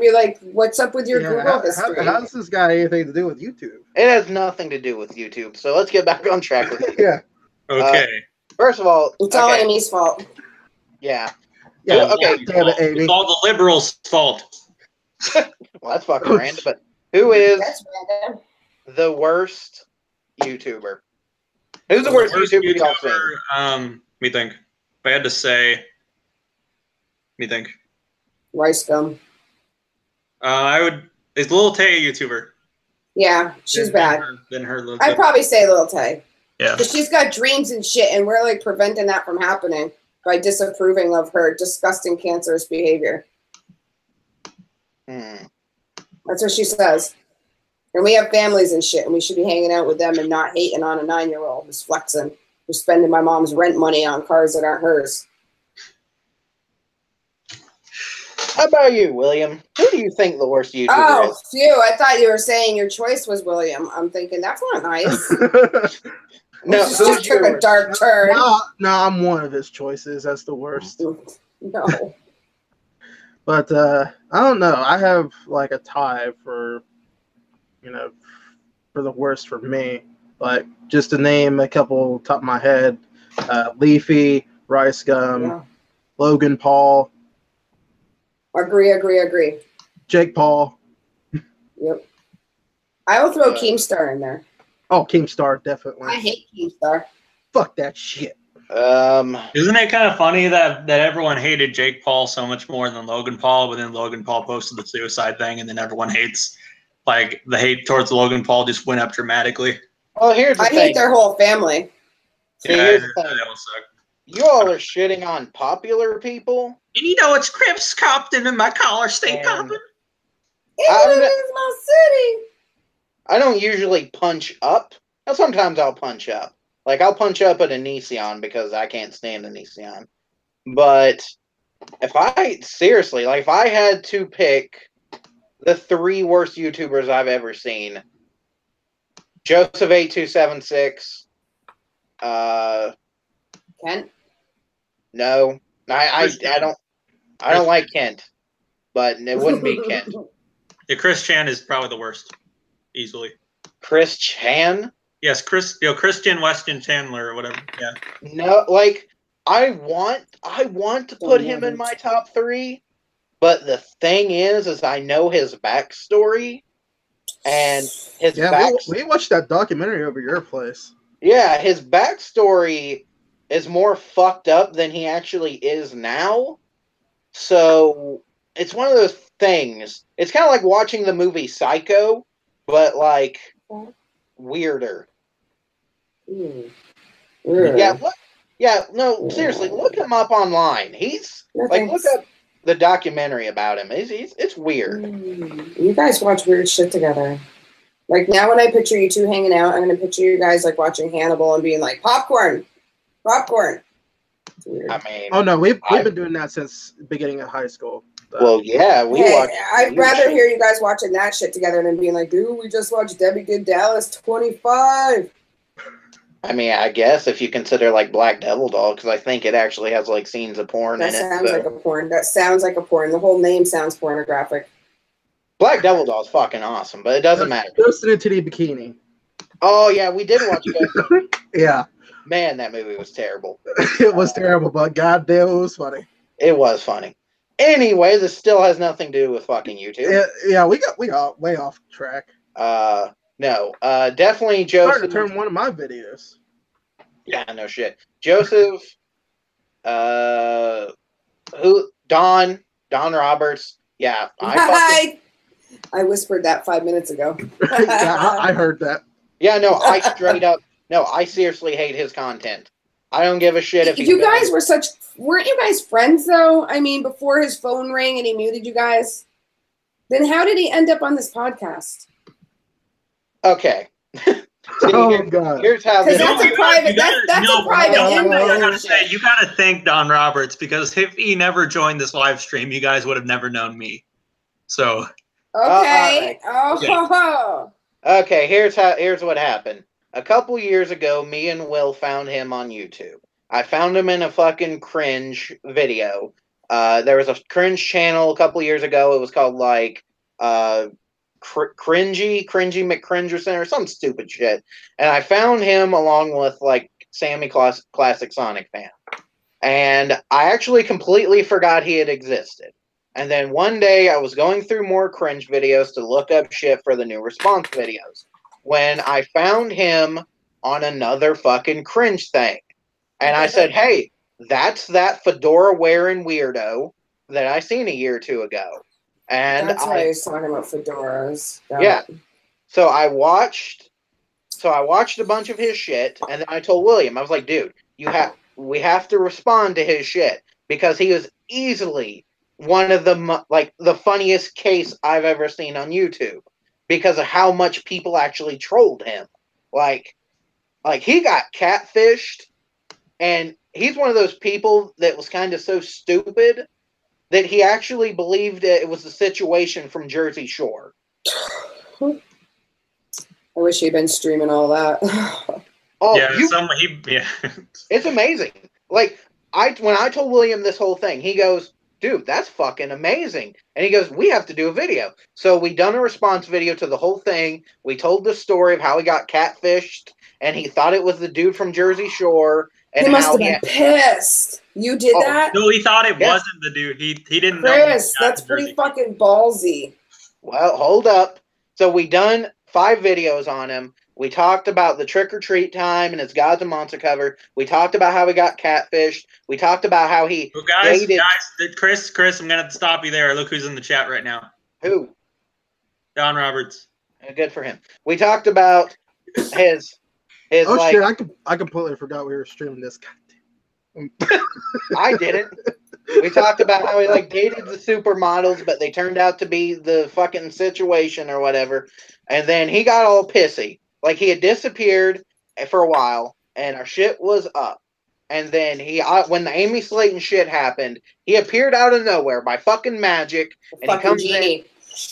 be like, "What's up with your Google history?" How does this got anything to do with YouTube? It has nothing to do with YouTube. So let's get back on track with it. Yeah. Okay. First of all, it's all Amy's fault. Yeah. Yeah. Okay. Damn it, Amy. It's all the liberals' fault. Well, that's fucking random. But who is the worst YouTuber? Who's the worst YouTuber y'all seen? Let me think. If I had to say, let me think. Rice gum. I would. Is Lil Tay a YouTuber? Yeah, she's bad. Than her. I'd probably say Lil Tay. Yeah. Because she's got dreams and shit, and we're like preventing that from happening. by disapproving of her disgusting cancerous behavior. That's what she says. And we have families and shit, and we should be hanging out with them and not hating on a 9-year-old who's flexing, who's spending my mom's rent money on cars that aren't hers. How about you, William? Who do you think the worst YouTuber Oh, is? phew. I thought you were saying your choice was William. I'm thinking, that's not nice. No, This just took a dark turn. No, I'm one of his choices. That's the worst. No. But I don't know. I have like a tie for, for the worst for me. Like just to name a couple top of my head: Leafy, Rice Gum, Logan Paul. Agree. Jake Paul. Yep. I will throw Keemstar in there. Oh, Keemstar, definitely. I hate Keemstar. Fuck that shit. Isn't it kind of funny that everyone hated Jake Paul so much more than Logan Paul, but then Logan Paul posted the suicide thing, and then everyone hates, like, the hate towards Logan Paul just went up dramatically. Well, here's the thing. I hate their whole family. See, here's the thing. You all are shitting on popular people. And you know, it's Crips Compton and my collar stay popping. England is my city. I don't usually punch up. Now, sometimes I'll punch up. Like, I'll punch up at a Nissan because I can't stand a Nissan. But if I had to pick the 3 worst YouTubers I've ever seen, Joseph8276, Kent? No. I don't like Kent. But it wouldn't be Kent. Yeah, Chris Chan is probably the worst. Easily. Chris Chan? Yes, Christian Weston Chandler or whatever. Yeah. No, like I want to put him in my top 3, but the thing is I know his backstory, and his we watched that documentary over your place. Yeah, his backstory is more fucked up than he actually is now. So it's one of those things. It's kind of like watching the movie Psycho, but like weirder. Seriously, look him up online. He's look up the documentary about him. It's weird. You guys watch weird shit together. Like now when I picture you two hanging out, I'm gonna picture you guys like watching Hannibal and being like, popcorn. It's weird. I mean, oh no, we've been doing that since the beginning of high school. Well, yeah, I'd rather hear you guys watching that shit together than being like, dude, we just watched Debbie Good Dallas 25. I mean, I guess if you consider like Black Devil Doll, because I think it actually has like scenes of porn in it. That sounds like a porn. The whole name sounds pornographic. Black Devil Doll is fucking awesome, but it doesn't matter. Ghost in a Titty Bikini. Oh yeah, we did watch Ghost. Yeah. Man, that movie was terrible. It was terrible, but goddamn, it was funny. It was funny. Anyway, this still has nothing to do with fucking YouTube. Yeah, we got way off track. No, definitely Joseph. Started to turn one of my videos. Yeah, no shit. Joseph, Don Roberts. Yeah, I whispered that 5 minutes ago. Yeah, I heard that. Yeah, no, I straight up. No, I seriously hate his content. I don't give a shit if you guys weren't you guys friends though? I mean, before his phone rang and he muted you guys. Then how did he end up on this podcast? Okay. God. Here's how. That's a private. That's a private invite. You gotta thank Don Roberts, because if he never joined this live stream, you guys would have never known me. So. Okay. Okay. Here's what happened. A couple years ago, me and Will found him on YouTube. I found him in a fucking cringe video. There was a cringe channel a couple years ago. It was called like Cringy McCringerson or some stupid shit. And I found him along with like Sammy Classic Sonic Fan. And I actually completely forgot he had existed. And then one day I was going through more cringe videos to look up shit for the new response videos, when I found him on another fucking cringe thing. And I said, hey, that's that fedora wearing weirdo that I seen a year or two ago. And that's why he's talking about fedoras. Yeah. So I watched a bunch of his shit, and then I told William, I was like, dude, we have to respond to his shit because he was easily one of the funniest case I've ever seen on YouTube because of how much people actually trolled him. Like he got catfished, and he's one of those people that was kind of so stupid that he actually believed it was a situation from Jersey Shore. I wish he'd been streaming all that. Oh, yeah, yeah. It's amazing. Like, when I told William this whole thing, he goes, dude, that's fucking amazing. And he goes, we have to do a video. So we done a response video to the whole thing. We told the story of how he got catfished, and he thought it was the dude from Jersey Shore. And he must have been pissed. You did that? No, he thought it wasn't the dude. He didn't know. Chris, that's pretty fucking ballsy. Well, hold up. So we done 5 videos on him. We talked about the trick-or-treat time and his Gods and Monster cover. We talked about how he got catfished. We talked about how he dated... Chris, I'm going to stop you there. Look who's in the chat right now. Who? Don Roberts. Good for him. We talked about his oh, shit, I completely forgot we were streaming this. I didn't. We talked about how he dated the supermodels, but they turned out to be the fucking situation or whatever. And then he got all pissy. Like, he had disappeared for a while, and our shit was up. And then when the Amy Slayton shit happened, he appeared out of nowhere by fucking magic. And he comes in.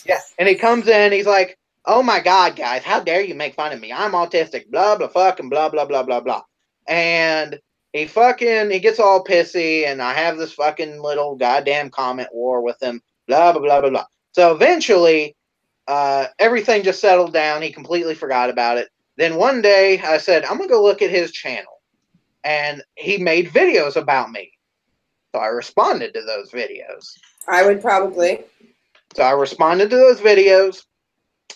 Yeah, and he comes in, he's like, oh my God, guys, how dare you make fun of me? I'm autistic, blah, blah, fucking blah, blah, blah, blah, blah. And he gets all pissy, and I have this fucking little goddamn comment war with him, blah, blah, blah, blah, blah. So eventually, everything just settled down. He completely forgot about it. Then one day, I said, I'm going to go look at his channel. And he made videos about me. So I responded to those videos. I would probably. So I responded to those videos.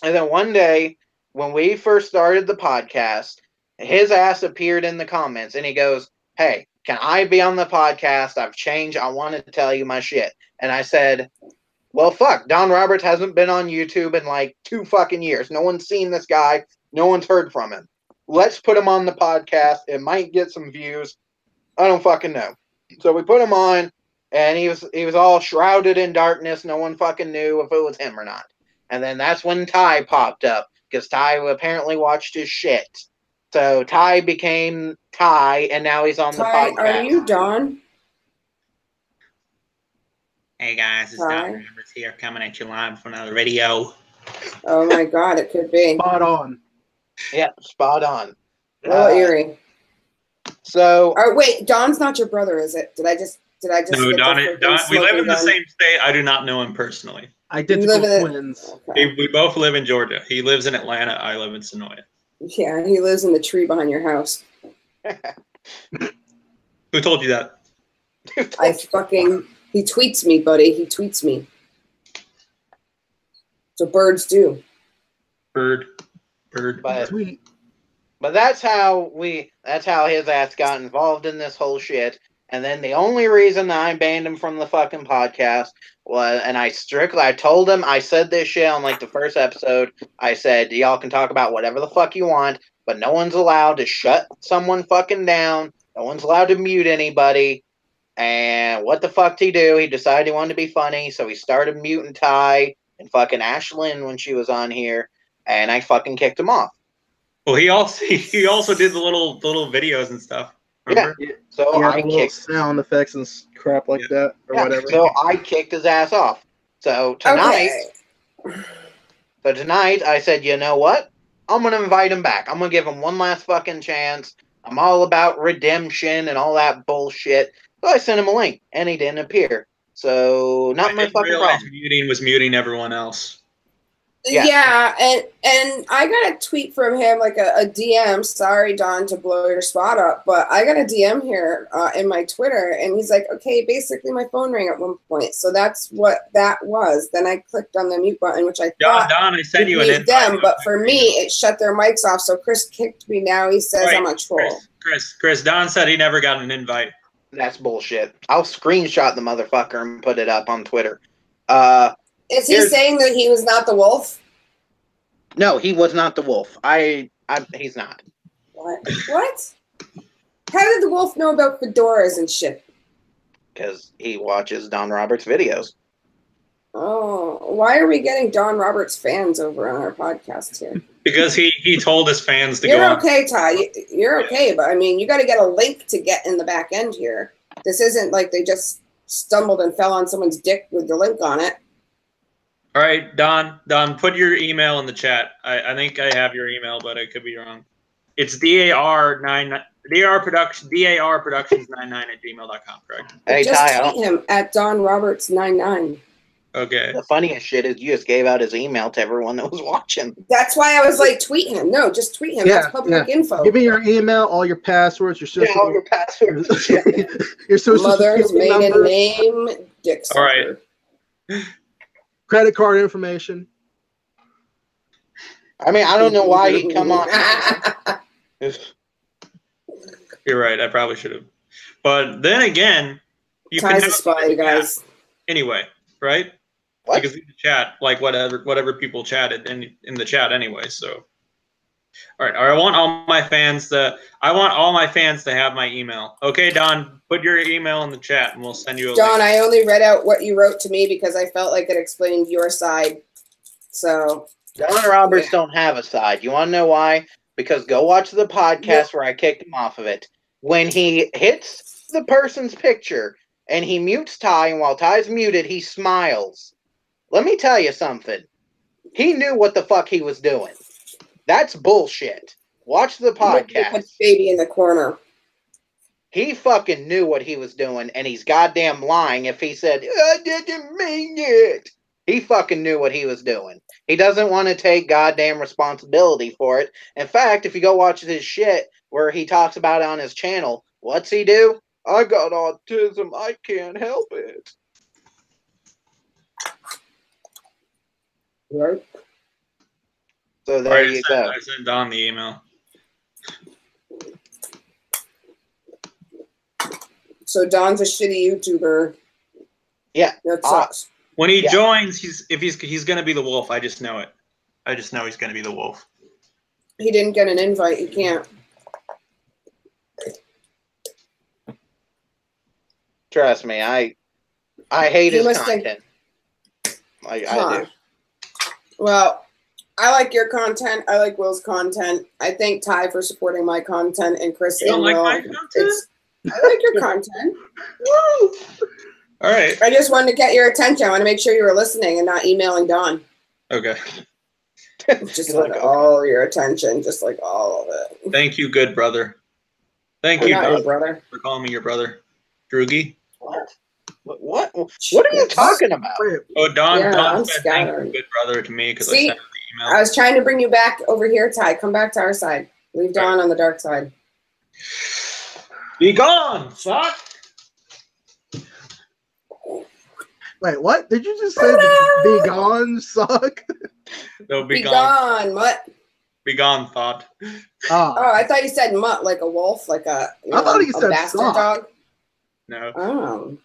And then one day, when we first started the podcast, his ass appeared in the comments. And he goes, hey, can I be on the podcast? I've changed. I wanted to tell you my shit. And I said, well, fuck. Don Roberts hasn't been on YouTube in 2 fucking years. No one's seen this guy. No one's heard from him. Let's put him on the podcast. It might get some views. I don't fucking know. So we put him on, and he was all shrouded in darkness. No one fucking knew if it was him or not. And then that's when Ty popped up, because Ty apparently watched his shit. So Ty became Ty, and now he's on the podcast. Are you Don? Hey guys, it's Don Roberts here, coming at you live from another video. Oh my God, it could be. Spot on. Yeah, spot on. Eerie. So, wait, Don's not your brother, is it? Did I just? No, Don. We live in the same state. I do not know him personally. Identical twins. Okay. We both live in Georgia. He lives in Atlanta. I live in Sonoya. Yeah, he lives in the tree behind your house. Who told you that? He tweets me, buddy. He tweets me. So birds do. Bird. Tweet. But that's how his ass got involved in this whole shit. And then the only reason I banned him from the fucking podcast was, and I told him, I said this shit on the first episode. I said, y'all can talk about whatever the fuck you want, but no one's allowed to shut someone fucking down. No one's allowed to mute anybody. And what the fuck did he do? He decided he wanted to be funny, so he started muting Ty and fucking Ashlyn when she was on here, and I fucking kicked him off. Well, he also did the little videos and stuff. Remember? Yeah. So I kicked sound effects and crap like that or whatever. So I kicked his ass off. So tonight, I said, you know what? I'm gonna invite him back. I'm gonna give him one last fucking chance. I'm all about redemption and all that bullshit. So I sent him a link, and he didn't appear. So not my fucking problem. Muting was muting everyone else. Yeah, and I got a tweet from him, a DM. Sorry, Don, to blow your spot up, but I got a DM here in my Twitter, and he's like, okay, basically my phone rang at one point, so that's what that was. Then I clicked on the mute button, which I thought Don, I sent you an invite. Them, but for me, it shut their mics off, so Chris kicked me. Now he says I'm a troll. Chris, Don said he never got an invite. That's bullshit. I'll screenshot the motherfucker and put it up on Twitter. Is he saying that he was not the wolf? No, he was not the wolf. He's not. What? How did the wolf know about fedoras and shit? Because he watches Don Roberts videos. Oh, why are we getting Don Roberts fans over on our podcast here? Because he told his fans to You're go on. okay, Ty. You're okay, but I mean, you got to get a link to get in the back end here. This isn't like they just stumbled and fell on someone's dick with the link on it. All right, Don, put your email in the chat. I think I have your email, but I could be wrong. It's darproductions99 correct? Hey, Just Ty, tweet him at Don Roberts 99. Okay. the funniest shit is you just gave out his email to everyone that was watching. That's why I was like, tweet him. No, just tweet him. That's public info. Give me your email, all your passwords, your social, all your passwords. your social Mother's security maiden number, name, Dick All right. Sucker. credit card information. I mean, I don't know why he'd come on. You're right. I probably should have. But then again, you Ty's can a spy, you guys. anyway, right? What? Because in the chat, like whatever people chatted in the chat anyway. So, all right. I want all my fans to have my email. Okay, Don, put your email in the chat, and we'll send you a Don, link. I only read out what you wrote to me because I felt like it explained your side. So Don Roberts don't have a side. You want to know why? Because go watch the podcast where I kicked him off of it. When he hits the person's picture and he mutes Ty, and while Ty's muted, he smiles. Let me tell you something. He knew what the fuck he was doing. That's bullshit. Watch the podcast. Baby in the corner. He fucking knew what he was doing, and he's goddamn lying if he said, I didn't mean it. He fucking knew what he was doing. He doesn't want to take goddamn responsibility for it. In fact, if you go watch his shit where he talks about it on his channel, what's he do? I got autism. I can't help it. Right. So there All right, you go. I sent Don the email. So Don's a shitty YouTuber. Yeah. That sucks. When he joins, he's gonna be the wolf. I just know it. I just know he's gonna be the wolf. He didn't get an invite. He can't. Trust me, I hate his content. I do. Well, I like your content. I like Will's content. I thank Ty for supporting my content and Chris. You don't like Will. my content? I like your content. Woo! All right. I just wanted to get your attention. I want to make sure you were listening and not emailing Don. Okay. Just like all your attention, just like all of it. Thank you, good brother. Thank I'm you, not your brother, for calling me your brother, Droogie. What are you talking about? Oh, Don. Yeah, Don I'm said thank scattered. you, good brother, to me because I See, sent him the email. I was trying to bring you back over here, Ty. Come back to our side. Leave Don on the dark side. Be gone, fuck. Wait, what? Did you just say be gone, suck? No, Be gone, mutt. Be gone, thought. Oh, Oh, I thought you said mutt, like a wolf, like a, I thought he a said bastard sock. dog. No. Oh.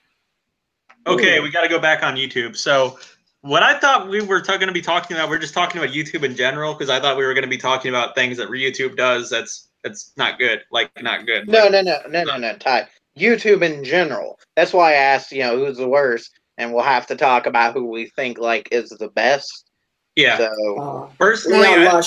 Okay, Ooh. we got to go back on YouTube. So, what I thought we were going to be talking about, we're just talking about YouTube in general because I thought we were going to be talking about things that YouTube does that's not good, like not good. No, Ty. YouTube in general. That's why I asked, who's the worst, and we'll have to talk about who we think like is the best. Yeah. So Personally, Leon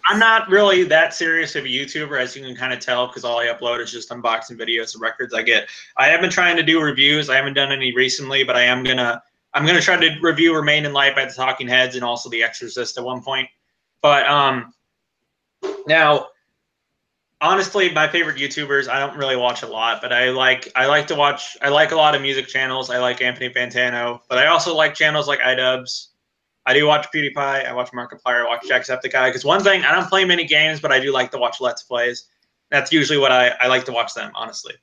I'm not really that serious of a YouTuber, as you can kind of tell, because all I upload is just unboxing videos of records I get. I have been trying to do reviews. I haven't done any recently, but I'm gonna try to review Remain in Light by the Talking Heads and also The Exorcist at one point. But now, honestly, my favorite YouTubers, I don't really watch a lot, but I like a lot of music channels. I like Anthony Fantano, but I also like channels like iDubbbz. I do watch PewDiePie, I watch Markiplier, I watch Jacksepticeye, because one thing, I don't play many games, but I do like to watch Let's Plays. That's usually what I like to watch them, honestly.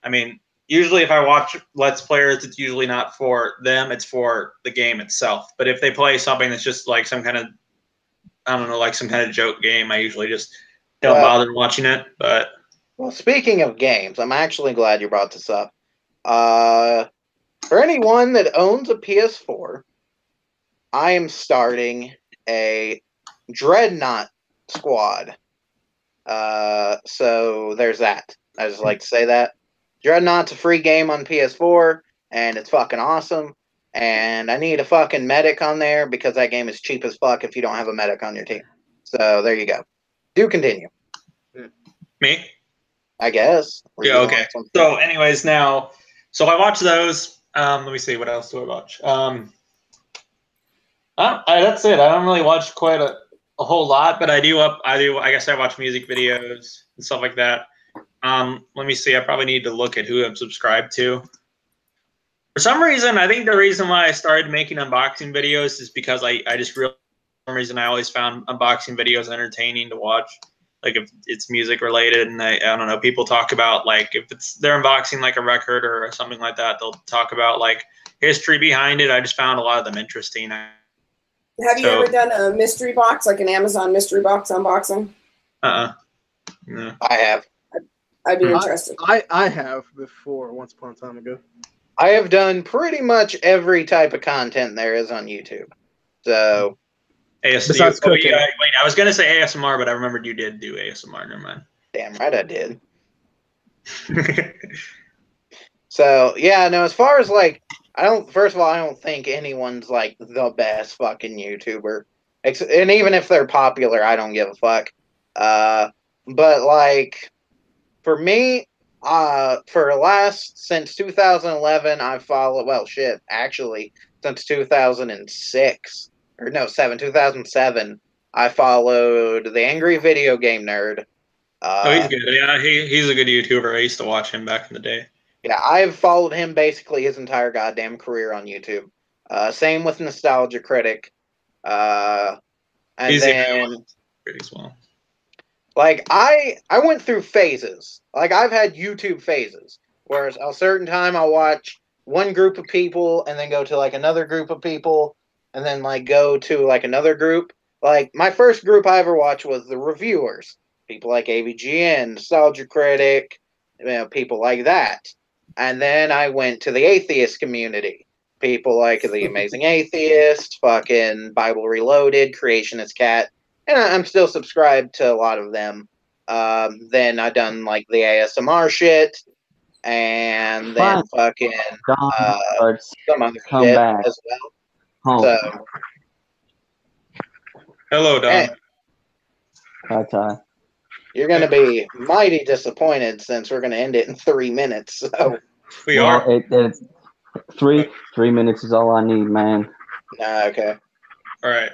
I mean, usually if I watch Let's Players, it's usually not for them, it's for the game itself. But if they play something that's just like some kind of, I don't know, like some kind of joke game, I usually just don't bother watching it. But well, speaking of games, I'm actually glad you brought this up. For anyone that owns a PS4, I am starting a Dreadnought squad. So there's that. I just like to say that. Dreadnought's a free game on PS4, and it's fucking awesome. And I need a fucking medic on there because that game is cheap as fuck if you don't have a medic on your team. So there you go. Do continue. Me? I guess. Yeah, okay. So anyways, now, so I watch those. Let me see, what else do I watch? That's it. I don't really watch quite a whole lot, but I guess I watch music videos and stuff like that. Let me see. I probably need to look at who I'm subscribed to. For some reason, I think the reason why I started making unboxing videos is because I just realized for some reason I always found unboxing videos entertaining to watch. Like if it's music related, and I don't know, people talk about like if they're unboxing like a record or something like that, they'll talk about like history behind it. I just found a lot of them interesting. Have you ever done a mystery box, like an Amazon mystery box unboxing? No. I have. I'd be interested. I have before, once upon a time ago. I have done pretty much every type of content there is on YouTube. So, besides cooking. Wait, I was gonna say ASMR, but I remembered you did do ASMR. Never mind. Damn right I did. So yeah, no. As far as like, First of all, I don't think anyone's like the best fucking YouTuber, and even if they're popular, I don't give a fuck. But like, for me, since 2011, I've followed. Well, shit, actually, since 2006 or no, 2007, I followed the Angry Video Game Nerd. Oh, he's good. Yeah, he's a good YouTuber. I used to watch him back in the day. Yeah, I've followed him basically his entire goddamn career on YouTube. Same with Nostalgia Critic. And He's then, as well. like, I went through phases. Like, I've had YouTube phases, where a certain time I'll watch one group of people and then go to, like, another group of people and then, like, go to, like, another group. Like, my first group I ever watched was the reviewers. People like AVGN, Nostalgia Critic, people like that. And then I went to the atheist community. People like The Amazing Atheist, fucking Bible Reloaded, Creationist Cat. And I'm still subscribed to a lot of them. Then I done like the ASMR shit. And then fucking some other shit back. as well. Home. So, hello, Don. Hi, Ty. You're going to be mighty disappointed since we're going to end it in 3 minutes. So we are. It's 3 minutes is all I need, man. Okay. All right.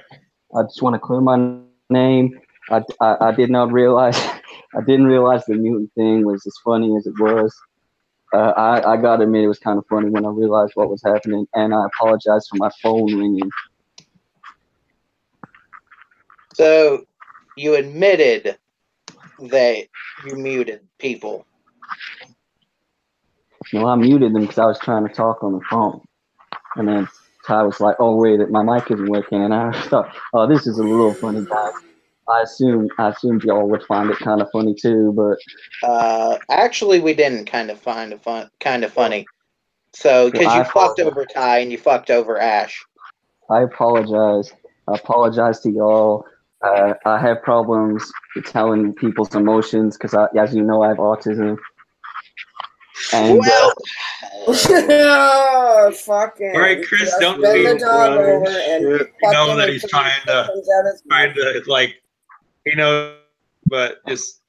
I just want to clear my name. I did not realize I didn't realize the mutant thing was as funny as it was. I gotta admit it was kind of funny when I realized what was happening, and I apologize for my phone ringing. So you admitted that you muted people. No, I muted them because I was trying to talk on the phone, and then Ty was like, "Oh wait, my mic isn't working," and I thought, "Oh, this is a little funny, guys." I assumed y'all would find it kind of funny too, but actually, we didn't kind of find it kind of funny. So because you fucked over Ty and you fucked over Ash. I apologize. I apologize to y'all. I have problems with telling people's emotions because, as you know, I have autism. And oh, fucking! All right, Chris, don't bend be the dog over and you know that he's trying to like, you know, but just.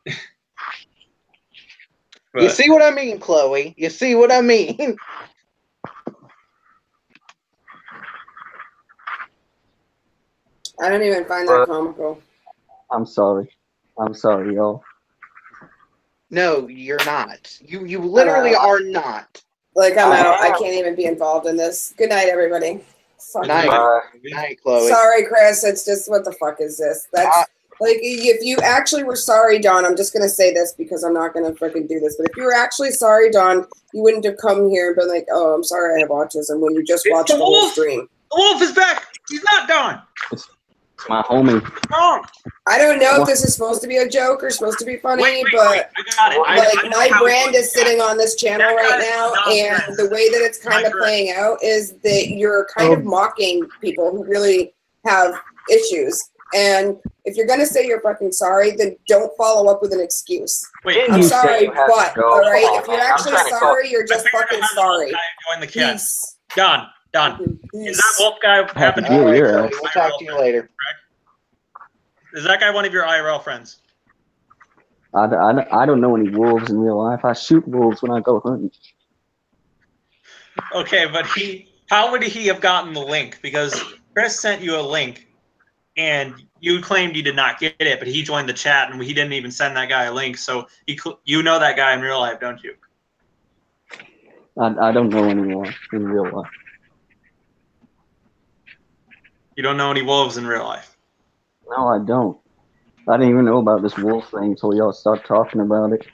But, you see what I mean, Chloe? You see what I mean? I don't even find that comical. I'm sorry. I'm sorry, y'all. No, you're not. You literally are not. Like, I'm out. I can't even be involved in this. Good night, everybody. Fuck night, Chloe. Sorry, Chris. It's just, what the fuck is this? That's like, if you actually were sorry, Don, I'm just going to say this because I'm not going to freaking do this. But if you were actually sorry, Don, you wouldn't have come here and been like, oh, I'm sorry I have autism when you just watched the whole stream. The wolf is back. He's not Don. It's my homie. Wrong. I don't know if this is supposed to be a joke or supposed to be funny, but I got it. My brand is sitting on this channel right now, and the way that it's kind of playing out is that you're kind of mocking people who really have issues. And if you're gonna say you're fucking sorry, then don't follow up with an excuse. Wait, I'm You say sorry, you have but to go. all right, Come on, if you're man. I'm actually trying to sorry, you're I just figured out fucking how the wolf sorry. guy joined the chat. Peace. Don. Peace. Is that wolf guy Have happen to to deal All with right, your Cody, ass. we'll talk to you later. Is that guy one of your IRL friends? I don't know any wolves in real life. I shoot wolves when I go hunting. Okay, but how would he have gotten the link? Because Chris sent you a link, and you claimed you did not get it, but he joined the chat, and he didn't even send that guy a link. So you know that guy in real life, don't you? I don't know anyone in real life. You don't know any wolves in real life. No, I don't. I didn't even know about this wolf thing until y'all started talking about it.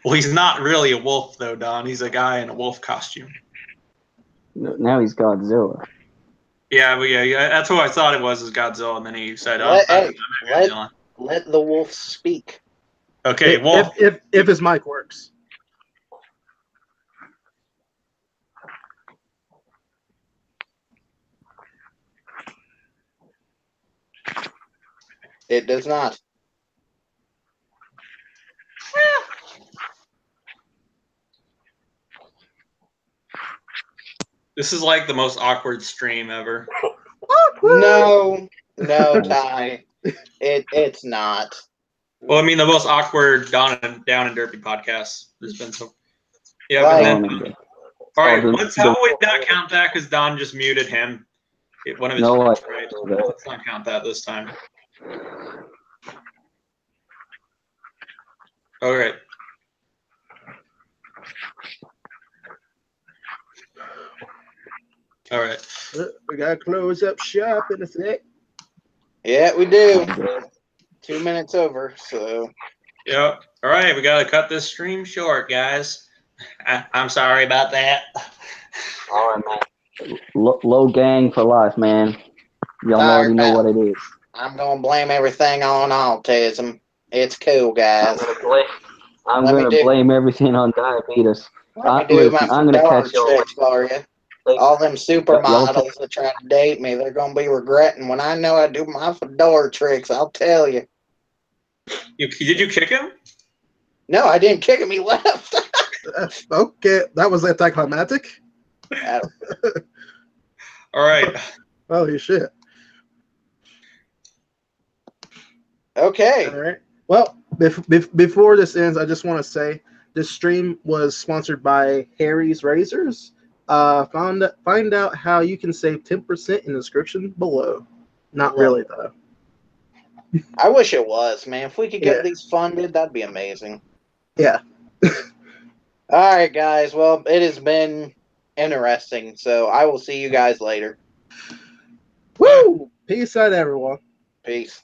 Well, he's not really a wolf, though, Don. He's a guy in a wolf costume. Now he's Godzilla. Yeah, but yeah, that's who I thought it was, is Godzilla, and then he said, Let Godzilla. the wolf speak. Okay, wolf. If his mic works. It does not. This is like the most awkward stream ever. No, Ty. It's not. Well, I mean, the most awkward Down and Derpy podcast. There's been so. Yeah, Like- but then. All right, how would not count that because Don just muted him? One of his No, friends, I- right? Let's not count that this time. All right. All right. We gotta close up shop in a sec. Yeah, we do. 2 minutes over, so. Yep. All right, we got to cut this stream short, guys. I'm sorry about that. All right, man. Low gang for life, man. Y'all All already know right. what it is. I'm gonna blame everything on autism. It's cool, guys. I'm Let me gonna do- blame everything on diabetes. Let me do Listen, my I'm gonna fedora catch y'all tricks for you. All them supermodels that try to date me, they're gonna be regretting when I know I do my fedora tricks. I'll tell you. Did you kick him? No, I didn't kick him. He left. Okay, that was anticlimactic. All right. Holy shit. Okay. All right. Well, before this ends, I just want to say this stream was sponsored by Harry's Razors. Find out how you can save 10% in the description below. Not really, though. I wish it was, man. If we could get Yeah. these funded, that'd be amazing. Yeah. All right, guys. Well, it has been interesting. So I will see you guys later. Woo! Peace out, everyone. Peace.